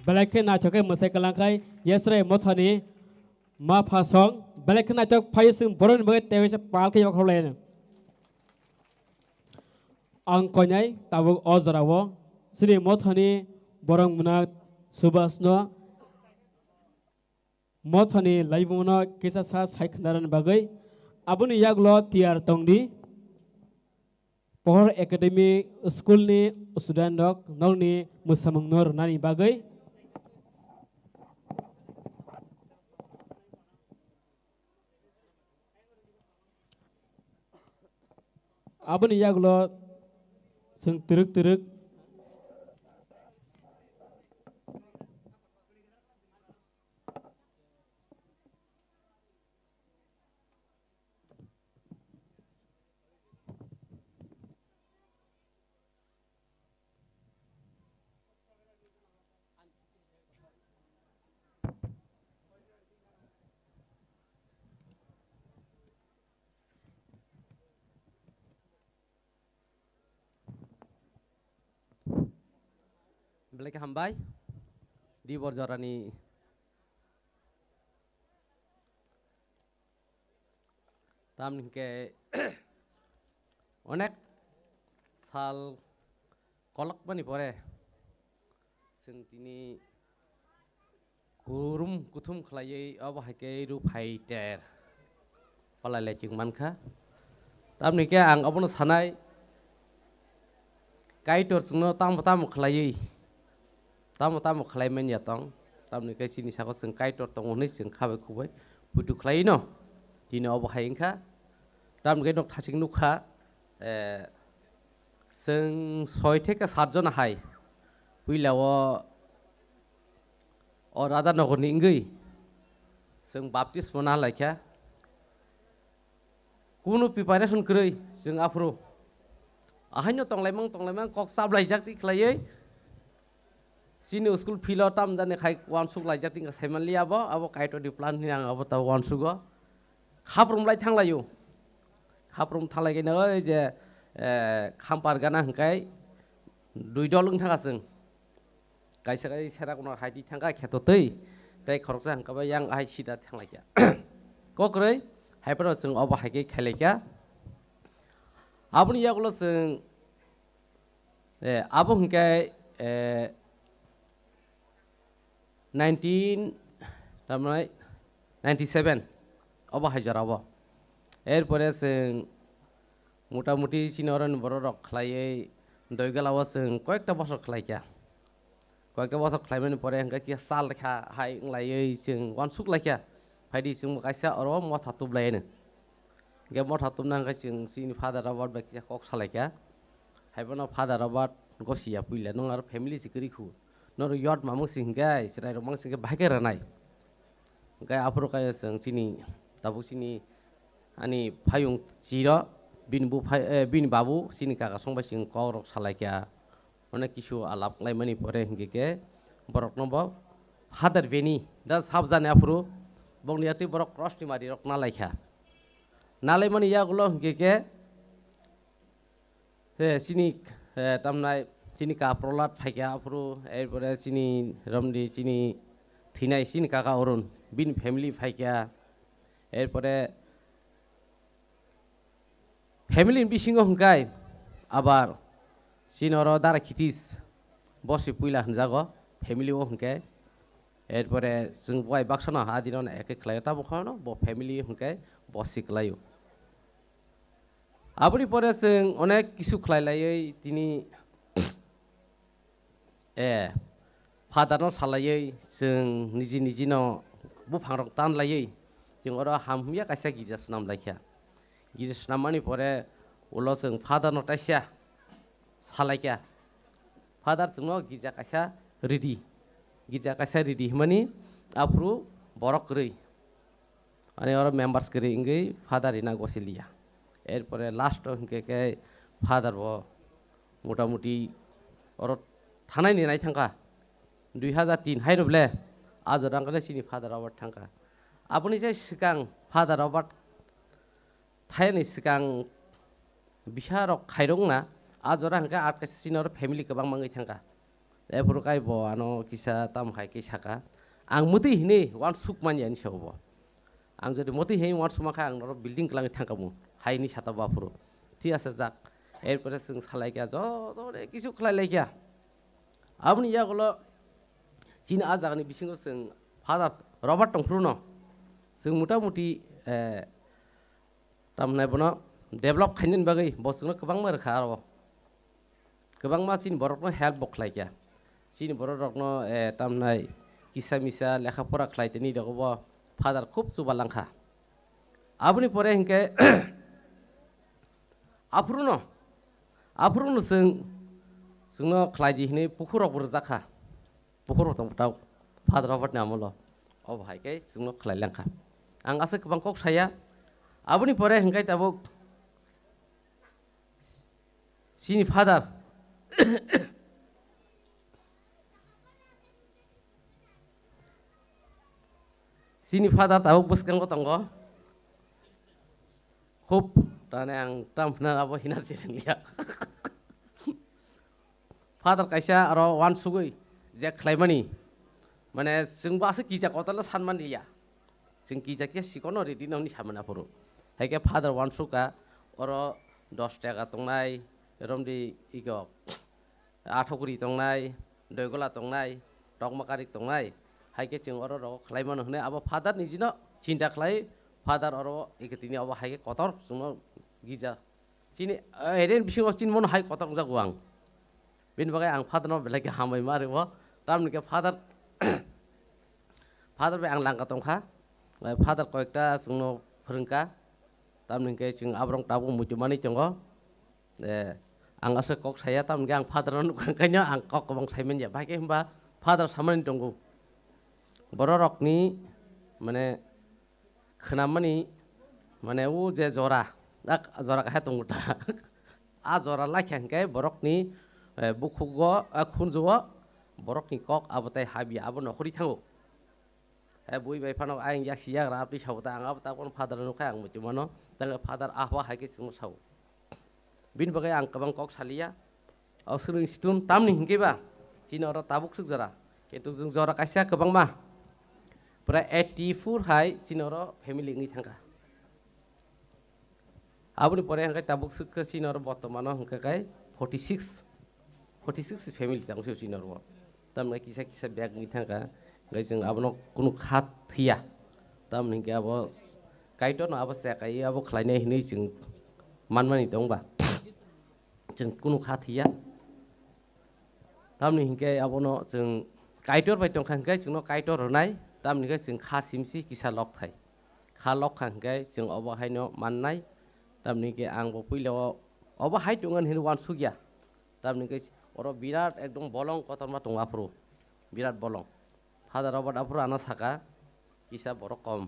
belakang na chokai masai kalangkai yesre mothani ma phasong belakang na chok phai sing boron bagai tewe se pal ke yok holen ang konyai tabuk ozrawo sini mothani borong muna subasno mothani laibuna kisa sa saikhandaran bagai abuni yaglo tiar tongdi Pohor Academy School ni student dok nol ni musamung nur nani bagai abuni yaglo sung teruk Belai hambai di borjorani tam ke onek sal kolak bani pore sing tini kurum kutum khlai aba hake ru fighter pala le ching mankha tam ke ang abono sanai kaitor sungno tam khlai tam khlai men ya tong tam ni kai sini sa ko sing kaitor tong ni sing khabe kubai putu khlai no dino aba haingkha tam ke dok thasing nukha sing 6 থেকে 7 জন hai puilawo or ada no ni ngui sing baptis mona laikha kuno preparation krei sing afro ahanyo tonglaimang kok sab lai jak ti khlai sini school philo tam jane khai wan suk lai jak ti saiman li abo kaito di plan yang abo ta wan sugo khaprum lai thanglayu khaprum thalai ge na je khampar gana hangkai dui dolung thanga sing kaisa kai sera kono haiti thanga kheto tei tai khoroksa hangka ba yang ai sida thanglai kya kokrei haiparo sing abo haike khelai kya abuni yagulo sing abo hangkai 1997 abo hajar abo এরপরে মোটামুটি সিনিয়রন বড় rock খাইয়ে দইগালাও কয়েকটা বছর খাইকা কয়েকটা বছর খাইমেন পরে হাঙ্কা কি সাল লেখা high লাইয়ে ওয়ানসুক Laika ফাইদি কাইসা or Motha তুবলাইनो gay Motha তুবনা হাঙ্কা Sini father আবাদ বাকি কক সালাইকা হাইবনা ফাদার আবাদ গসিয়া পুইলা নং আর ফ্যামিলি সিকরি খু নর ইয়ট মামু সিংগাই সিরাই রমং সিংগে ভাগে রানাই গায় আফরো কায় সিনি তাবু সিনি ani phayung chiro bin babu sini kaka songba sing korok salaikya onek kisu alap laimani pore hingke borok nombo father veni da sabjane afru bongniati borok cross ti mari rok nalaikha nalaimani yagulo hingke sini tamnai sini ka prolat phaikya afru erpore sini ramdi sini thinai sini kaka orun bin family phaikya erpore Family bisingo hungkai abar sinoro dara kitis bosi puila hanjago family o hungkai erpore sing boy baksana hadiron eke klayo ta bokhono bo family hungkai bosi klayo aburi pore sing onek kisu khlailai tini father no salai sing niji no buphangrok tan lai sing ora hamya kaisa gijas nam laikya gijas namani pore ulo sing father no taisya salaikya father singno gija kaisa ready mani apru borok rei ani ora members kri ingei father ina gosilia erpore last ke father bo motamuti oro thanai ni nai thangka 2003 hairobले ajorang kane sini father award thangka apuni je sikang father award thaini sikang bisharok khairong na ajora hangka atka sinor family kabang mangai thangka एफोर काय बो आनो किसा ताम खाय के साका आं मति हिने वान सुक मानि आनि सावबो आं जदि मति हेइ वान सुमा खाय आं नरो बिल्डिं क्लाङै थांकामु हायनि साता बाफुरो ঠিক আছে যাক এরপরে जों सालायगा ज'रे किसु खालायलायगा आबनि यागल चिन आ जागनि बिसिङाव जों फादार रबार्ट टंफ्रुनो जों मुटामुटि तामनाय बनो डेभलप खायननि बागै बसनो गोबां मारखा आरो गोबां मा चिन बरकनो हेल्प बखलायगा चिन बरकनो तामनाय किसा मिसा लेखा फरा खालायतेनि दगबो फादार खूब जुबालांखा आबनि परे हिंके आफुरुनो जोंनो खालायदिहैनो पुखुराव बुरजाखा पुखुराव दंबाव फादार आबाद नामल' अबहायखाय जोंनो खालायलांखा आं आसे गोबां कक साया आबनि परे हिंखाय दाबो सिनि फादार दाबो बुसकांगो दङ खूब ताने आं तामना आबो हिना जिरलिया फादार कायसा आरो वान सुगै जे खालायमानि माने जों बासो गिजा कतला सानमान दिया जों गिजा के सिकनो रेडि ननि सामना परो हायके फादार वान सुका अरो 10 टाका तंनाय रमदि इगो आठगुरि तंनाय दयगला तंनाय टकमाकारि तंनाय हायके जों अरो र खालायमान होने आबो फादार निजिनो चिन्ता खालाय फादार अरो इगतिनि आबो हायके कतर जोंनो गिजा चिनि एरेन बिसिङाव चिन मन हाय कतर जागो आं बेनि बागै आं फादारनाव बेलायके हामै मारेबो तामनिके फादार बे आं लांगा दंखा फादार कयेकटा जोंनो फोरोंका तामनिके जों आब्रं ताबु मुजुमानि दङ आं आसे कक साया तामनिके आं फादारनाव नुखांखायनो आं कक गोबां सायमोन जा बायके होमबा फादार सामानि दंगौ बर' रकनि माने खोनामानि माने उ जे जरा जरा काहे दंगुता आ जरा लाखियांके बरकनि बुखुगो खुनजुओ बरकनि कक आबताय हाबि आबो नखरि थांगो बुइ बायफानाव आं याखि याग्रा आपि सावता आं आबो ताकन फादार नुखाय आं मुजुमानो तंगे फादार आहवा हायके जों साव बिनि बागै आं गोबां कक सालिया औ सोलों सिथुन तामनि हिंकेबा चिनर ताबुक सुक जरा किन्तु जों जरा कायसा गोबां मा प्राय 84 हाय चिनर फेमिलि नि थांगा आबनि परे हांखाय ताबुक सुक चिनर बर्तमान हांखाय 46 फेमिलि थांसो चिनर तामने किसा बैग नि थांगा गै जों आबनो कुनु खात थैया तामनि के आबो काइटन आबो सेकाय आबो खलायनाय हिनै जों मानमानि दंबा जों कुनु खात थैया तामनि हिंके आबनो जों काइटर बाय दंखांखाय जोंनो काइटर होनाय तामनिके जों खासिमसि किसा लक थाय खा लक खांखाय जों अबहायनो माननाय तामनिके आंबो पहिलाव अबहाय दंगन हिन वान सुगिया तामनिके अरो बिराट एकदम बलं कतरमा दंगाफ्रो बिराट बलं फादार आबाद आफ्रो आना साका किसा बर कम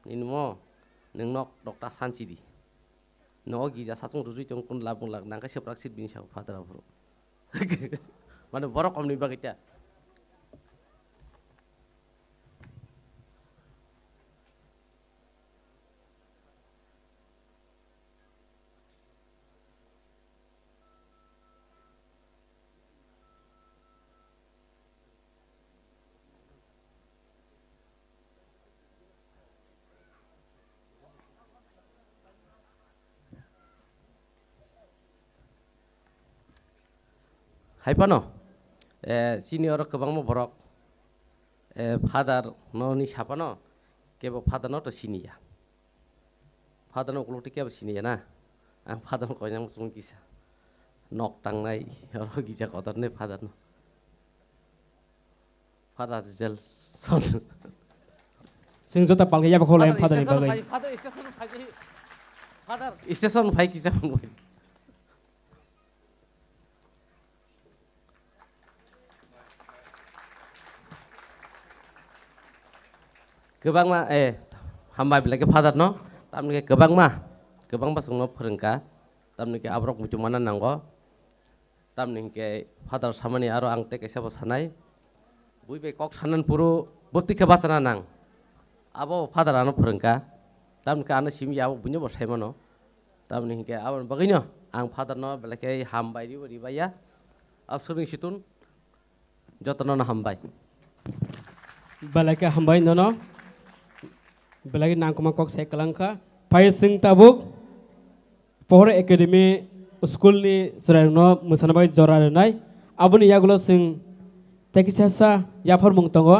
निनमो नोंनो डक्टर सानसिदि न गिजा साचुं रुजुइ दं कुन लाबुं लाग नांका सेप्राक सिट बिनि साव फादार आफ्रो माने बर कमनि बागैता हायपानो सिनियर गोबां बरक फादार ननि सापानो केबो फादार न तो सिनिया फादार न गलति केबो सिनिया ना आं फादार कयनां सुं किसा नक टांनाय अरो गिजा कदरने फादार न फादार जेल सन जों जता पालगे याबो खलाय फादारनि बागै फादार स्टेशन फाइ किसा बुंबाय गोबां मा हामबाय बिलाके फादार न तामनिके गोबां मा जोंनो फोरोंका तामनिके आब्रक मुजुमाना नांगो तामनिके फादार सामानि आरो आं तेकेसाबो सानाय बुइ बे कक सानन पुरो बत्तिके बाचना नां आबो फादारानो फोरोंका तामनिके आनो सिमियाबो बुन्यो बसायमानो तामनिके आबन बगैनो आं फादार न बिलाके हामबाय रिबाया अब सोलों सितुन যতন হামবাই balai ka hambai nono balai nang kuma kok sai kalangka pai sing tabuk pohor academy school ni serano musanabai jora nai abuni yagulo sing tekisasa yaphor mung tongo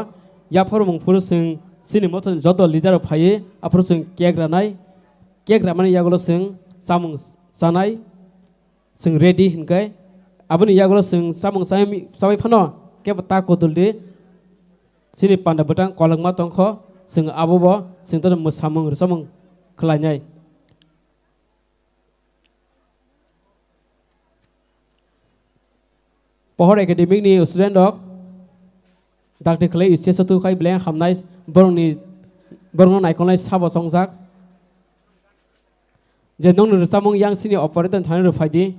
yaphor mung puru sing sini moton joto leader phai apro sing kegra nai kegra mani yagulo sing samung sanai sing ready hinkai abuni yagulo sing samung samai phano ke bata ko dulde sini panda betang kolang matong kho sing abobo sing ton musamung rusamung khlanyai pohor academic ni student dok dakte khlai isse satu khai bleng hamnai borong nai konlai sabo songjak je nong rusamung yang sini operator thani ru phaidi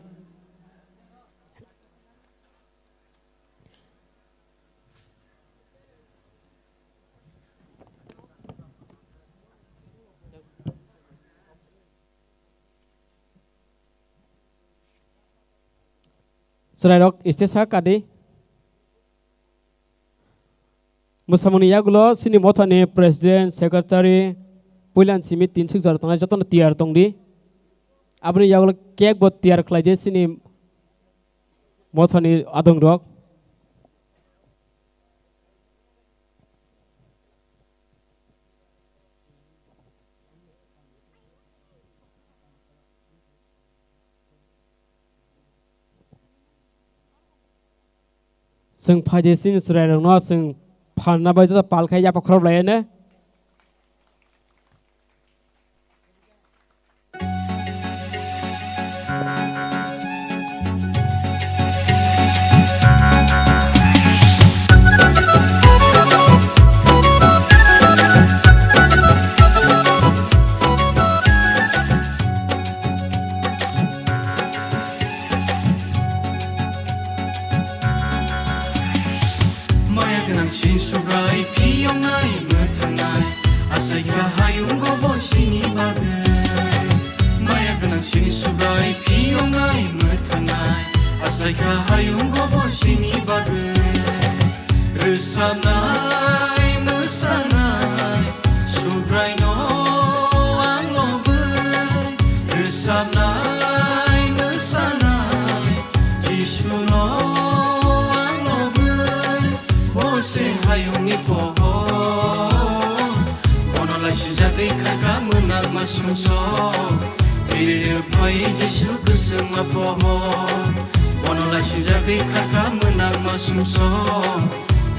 Selain istesa kadi, musamuni yagulo sini mothani president secretary puilan simi 3 jar tong joton tiar tong di abni yagulo kek bot tiar khlai je sini mothani adong rok sing phaje sin surai rong no sing phanna bai jota pal khai ya pakhrop lai ne Shin subrai piyong nai metangai asai ka hayung go bo sini bagu maya ganang sini subrai piyong nai metangai asai ka hayung go bo sini bagu resanai mesanai subrai no ang lobe resanai mesanai jisu no se hayung ni poho ono lai sijagai khaka menang masumso bire phai jisu kusung ma poho ono lai sijagai khaka menang masumso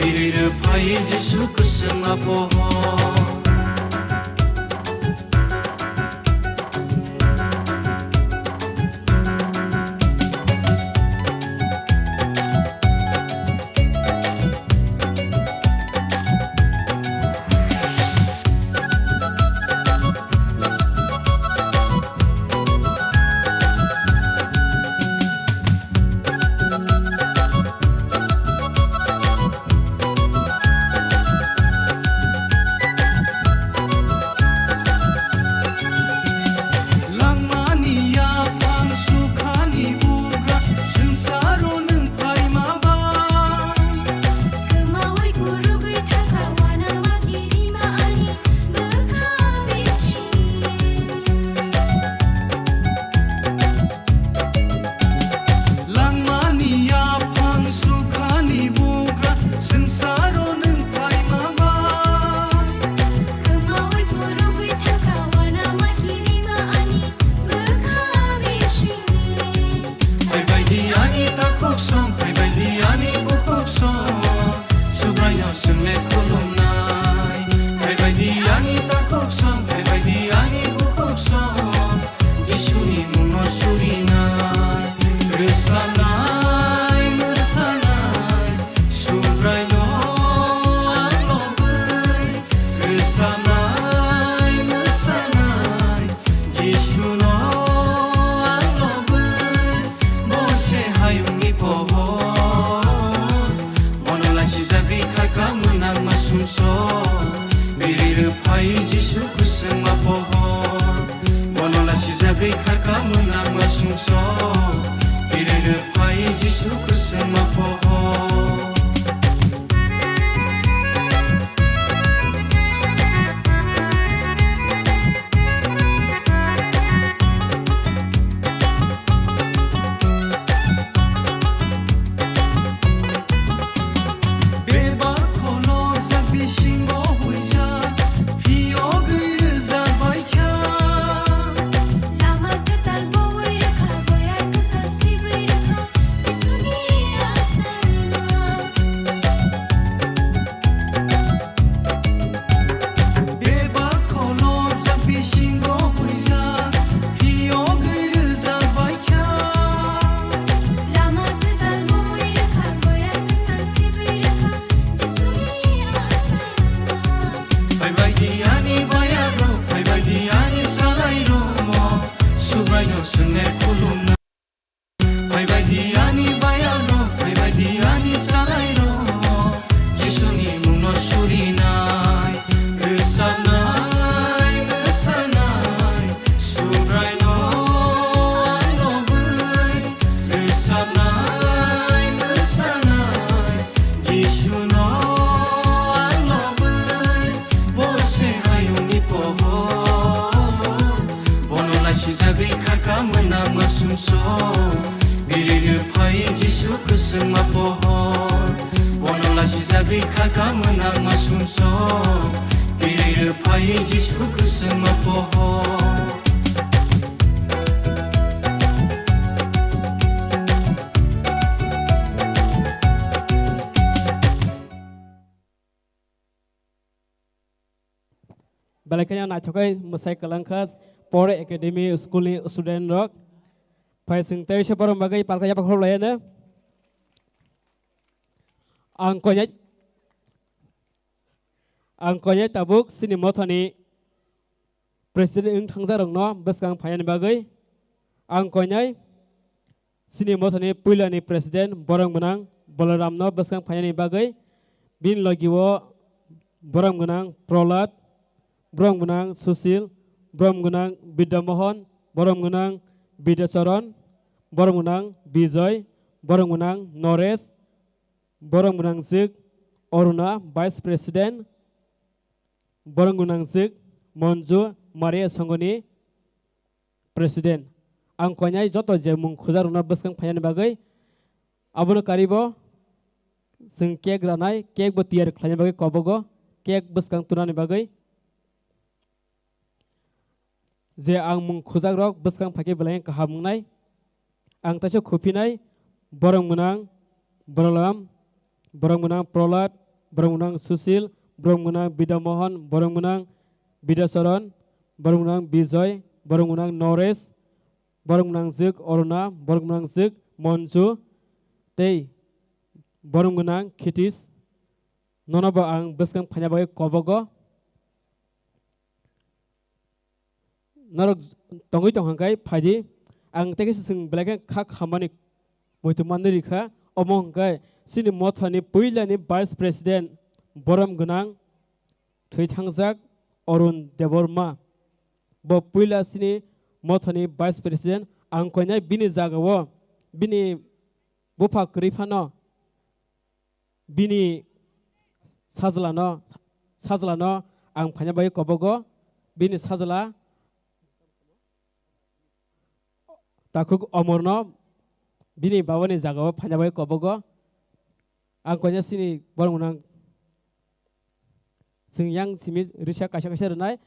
bire phai jisu kusung ma poho kuseng ma pohon Bonong la si zabi khaka menang ma sumso Bire pai Yesus kuseng ma pohon Balakanya nak cokai masai kalangkas Pore Academy School ni student rock Pai sing tahu siapa orang bagai palkanya pakai lain na angkonya tabuk sini mothani Presiden ing thangsa rongno beskang phayan bagai angkonya sini mothani puilani Presiden borang menang Balaramno beskang phayan bagai bin lagiwo borang menang Prolat borang menang Susil borang menang Bidamohon borang menang Bidasaron borang menang Bijoy borang menang Nores borang menang Zik Oruna Vice President borang menang Zik Monju Maria Songoni Presiden angkonya joto jemung khujaruna beskang phayan bagai abono karibo sing kek ranai kek bo tiar khlanya bagai kobogo kek beskang tunani bagai je ang mung khujak rok beskang phake belai kahamungnai ang tacho khupinai borang menang Balaram borang menang Prolat borang menang Susil borang menang Bidamohon borang menang Bidasaron borang menang Bijoy borang menang Nores borang menang Zik Oruna borang menang Zik Monju tei borang menang Kitis nonaba ang beskang phanya bagai kobogo narok tongoi tonghangai phaji ang tege sing belaka khak hamani moitu mandiri kha omongkai sini mothani puilani Vice President boram gunang thuithangjak Arun Deborma bo puila sini mothani Vice President ang koinai bini jagawo bini bufa krifano bini sajlano ang phanya bai kobogo bini sajla takuk omorno bini bawani jagawo phanya bai kobogo ang konya sini borang menang sing yang simi risa kasha ranai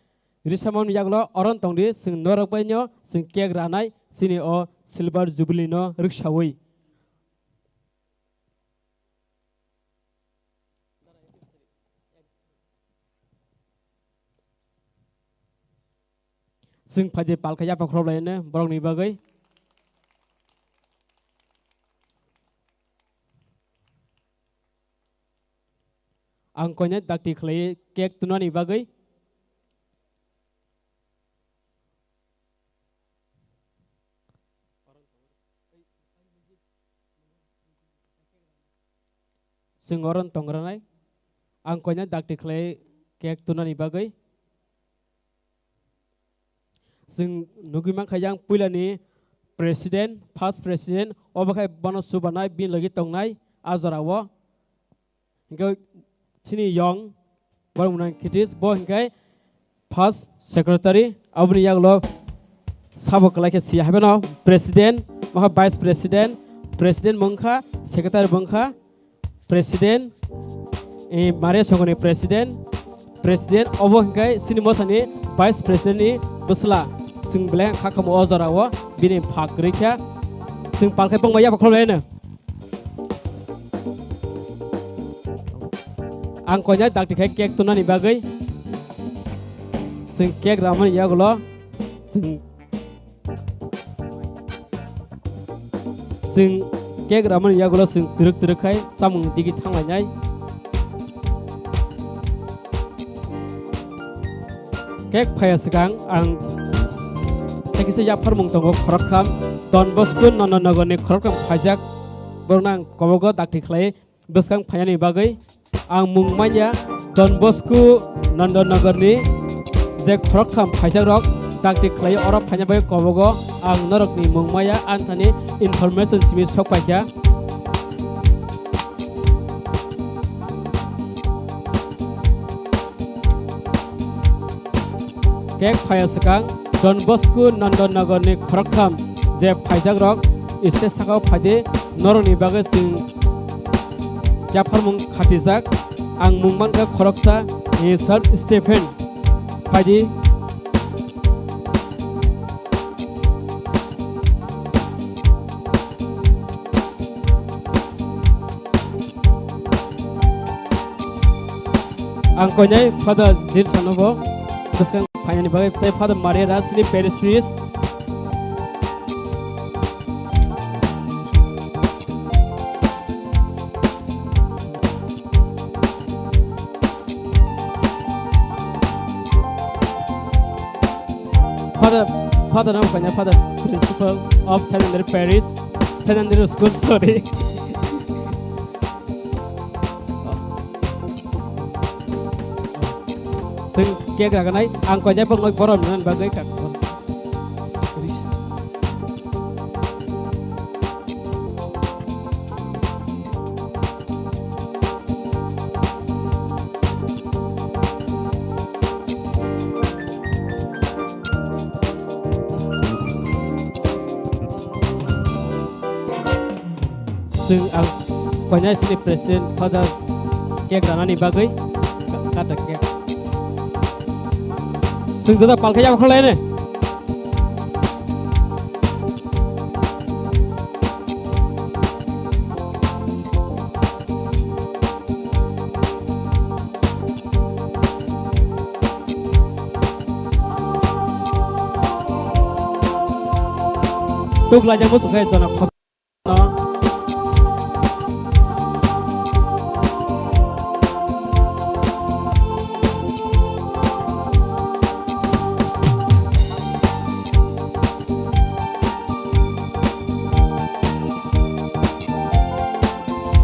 risa mon yaglo oron tongdi sing norok bainyo sing kek ranai sini o silver jubilee no rikshawi sing phaje palkaya pakhrob laine borong ni bagai angkonya dakti khlai kek tunani bagai singoron tongranai angkonya dakti khlai kek tunani bagai sing nugimang khayang puilani Presiden First President obakai bono subanai bin lagi tongnai azorawo hingga sini yong borang menang Kitis bo hingkai First Secretary abni yaglo sabo kalake sia habeno Presiden maha Vice President Presiden mongkha Secretary mongkha Presiden Maria Songoni Presiden obo hingkai sini mothani Vice President ni busla sing beleng khakamo ozorawo bini phakrekha sing palkai pongmaya pakhlolena angkonya dakti khai kek tunani bagai sing kek raman yaglo sing kek raman yaglo sing tiruk khai samung digi thanglanyai kek phaya sikang ang tekisi ya farmung tongo khorokam Don Bosco nononogoni khorokam phajak bornang kobogo dakti khlai beskang phayani bagai ang mungmanya Don Bosco Nandonagorni je khorokam phajak rok dakti khlai orok phanya bagai kobogo ang norokni mungmaya anthani information simi sokpaikya kek phaya sikang Don Bosco Nandonagorni khorokam je phajak rok iste sakao phade noroni bagai sing जाफारमुं खाथिजाक आं मुंमानगा खरकसा sir Stephen फायदि आं कोन्याय father जिल सानोबो गोसोखां फायनानि बागै father Maria रासनि पेरिस प्रिस Father nama kanya Father Principal of Saint Andrew Parish, Saint Andrew School, sorry. Sing kia gerakanai, angkonya pengloi borom dengan bagai kak. Sing ang konya sini Presiden Father kia geranani bagai kata kia. Sing sudah palkaya apa lainnya? Tuh belajar musuh kayak zona kota.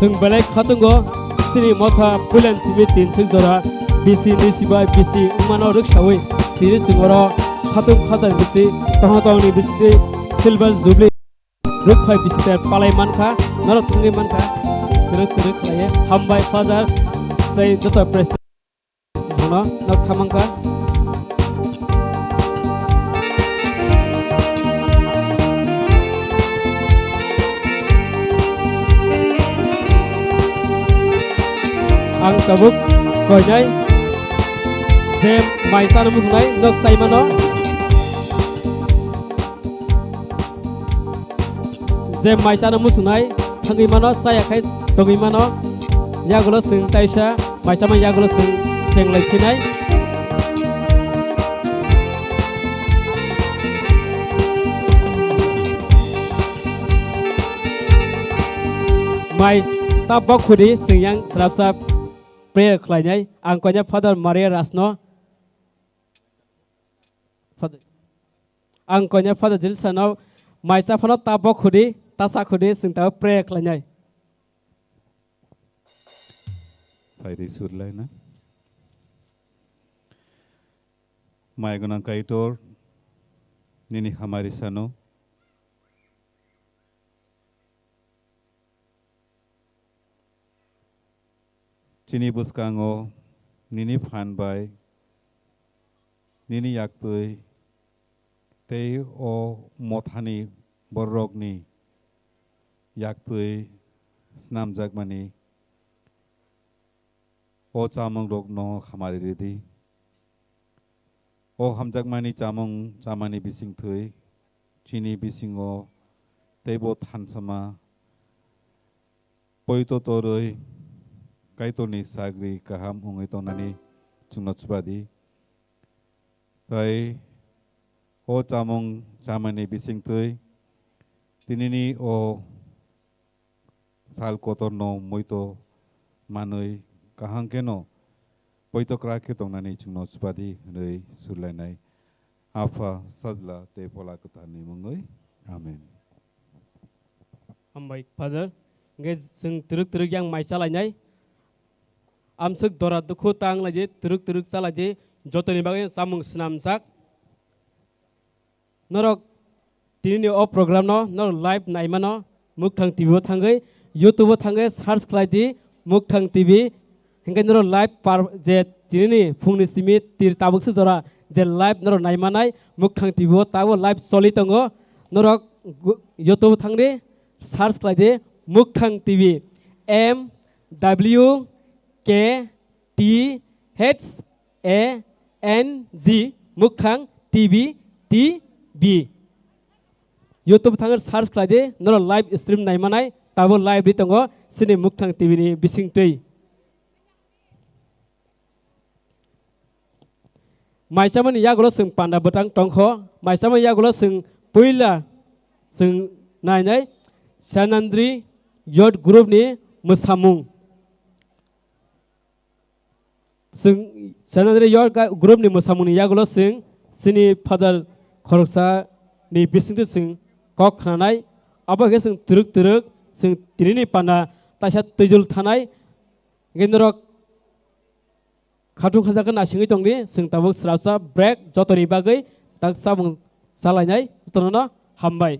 Sing balik khatungo sini motha pulen simi tin sing jora bisi ni sibai bisi umano ruksawi tiri singoro khatung khazan bisi tahotawni bisi silver jubilee rukphai bisi ter palai manka narok tungi manka teruk laye hambai father tai jota president hono nak khamangka ang tabuk koinai jem maisa namu sunai nok saimano jem maisa namu sunai thangi mano saya kai tongi mano yagulo sing taisa maisa man yagulo sing seng lekhinai mai tabok khudi sing yang serap prayer kelainai angkonya Father Maria Rasno angkonya Father Jilsano maisa phano tabok khudi tasa khudi singta prayer kelainai Faidi surlai na mai gunang kaitor nini hamari sano Chini buskango nini phanbai nini yaktui tei o mothani borrogni yaktui snam jagmani o chamong rogno khamari ridi o hamjagmani chamong chamani bising thui chini bisingo teibo thansama poito toroi kaitoni sagri kaham ungai tonani chungno chubadi tai o chamong chamani bising tui tinini o sal kotorno moito manoi kahang keno poito krake tonani chungno chubadi rei surlainai apa sajla te pola kutani mungoi amen ambai Father nge sing teruk yang maisa lainai amsuk dora dukhu tang laje teruk salaje jotoni bagai samung snamsak norok tini o program no nor live naimano mukhang tv thangai youtube thangai search khlaidi mukhang tv hingga nor live par je tini phungni simi tir tabuk se jora je live nor naimanai mukhang tv tawo live soli tongo norok youtube thangre search khlaidi mukhang tv WKTHANG Mukhang TV YouTube थांगोन सार्च खालामदे नोर live stream नायमानाय Tabo live रि दङ सिनि मुखथां TV नि बिसिंतै माइसामन यागुलो जों panda बटां टंख माइसामन यागुलो जों पहिला जों नायनाय सानन्द्रि यड ग्रुप नि मोसामुं जों सानन्द्रि यड ग्रुप नि मोसामुं नि यागुलो जों सिनि फादार खरकसा नि बिसिंतै जों कक खानाय आबागे जों तुरुक जों तिरिनि पाना तासा तैजुल थानाय गेन्दरक खाथुं खाजाखौ नासिङै दंनि जों ताबुक स्राबसा ब्रेक जतरि बागै ताक साबुं सालायनाय जतनो हामबाय।